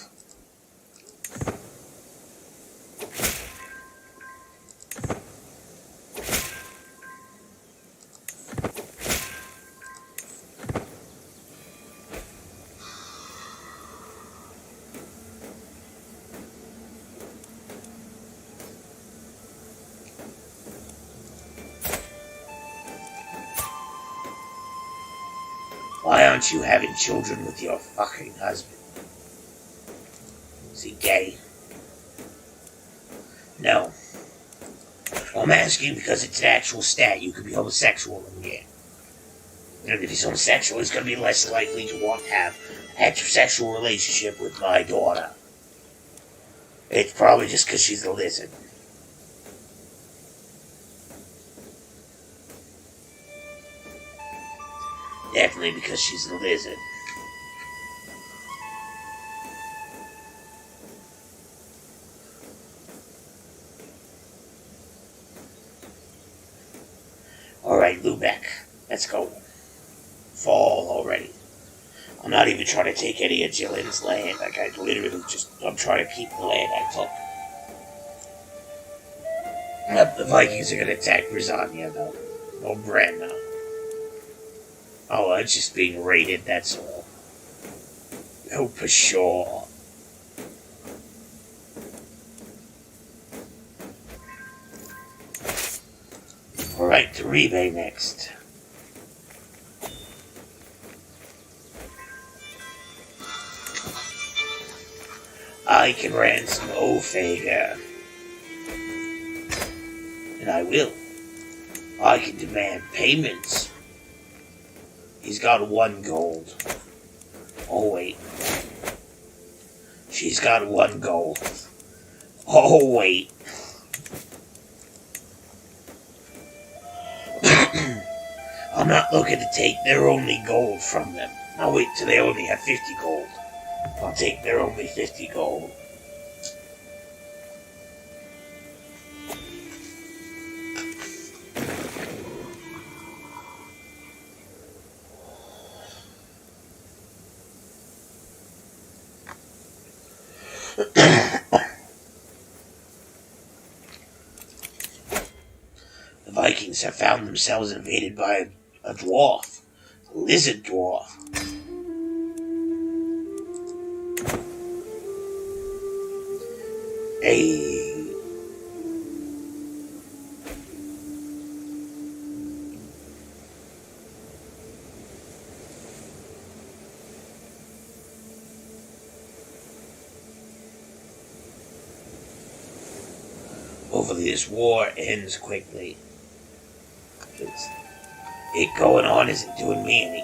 Why aren't you having children with your fucking husband? Is he gay? No. I'm asking because it's an actual stat. You could be homosexual and gay. And if he's homosexual, he's going to be less likely to want to have a heterosexual relationship with my daughter. It's probably just because she's a lizard. Definitely because she's a lizard. Alright, Lubeck. Let's go. Fall already. I'm not even trying to take any of Jillian's land. Like, I'm trying to keep the land I took. The Vikings are going to attack Britannia, though. Or Brenna. Oh, it's just being raided, that's all. Oh, for sure. Alright, Toribe next. I can ransom Ophaga. And I will. I can demand payments. He's got 1 gold. Oh, wait. She's got 1 gold. Oh, wait. I'm not looking to take their only gold from them. I'll wait till they only have 50 gold. I'll take their only 50 gold. The Vikings have found themselves invaded by a dwarf. A lizard dwarf. A hopefully this war ends quickly. It going on isn't doing me any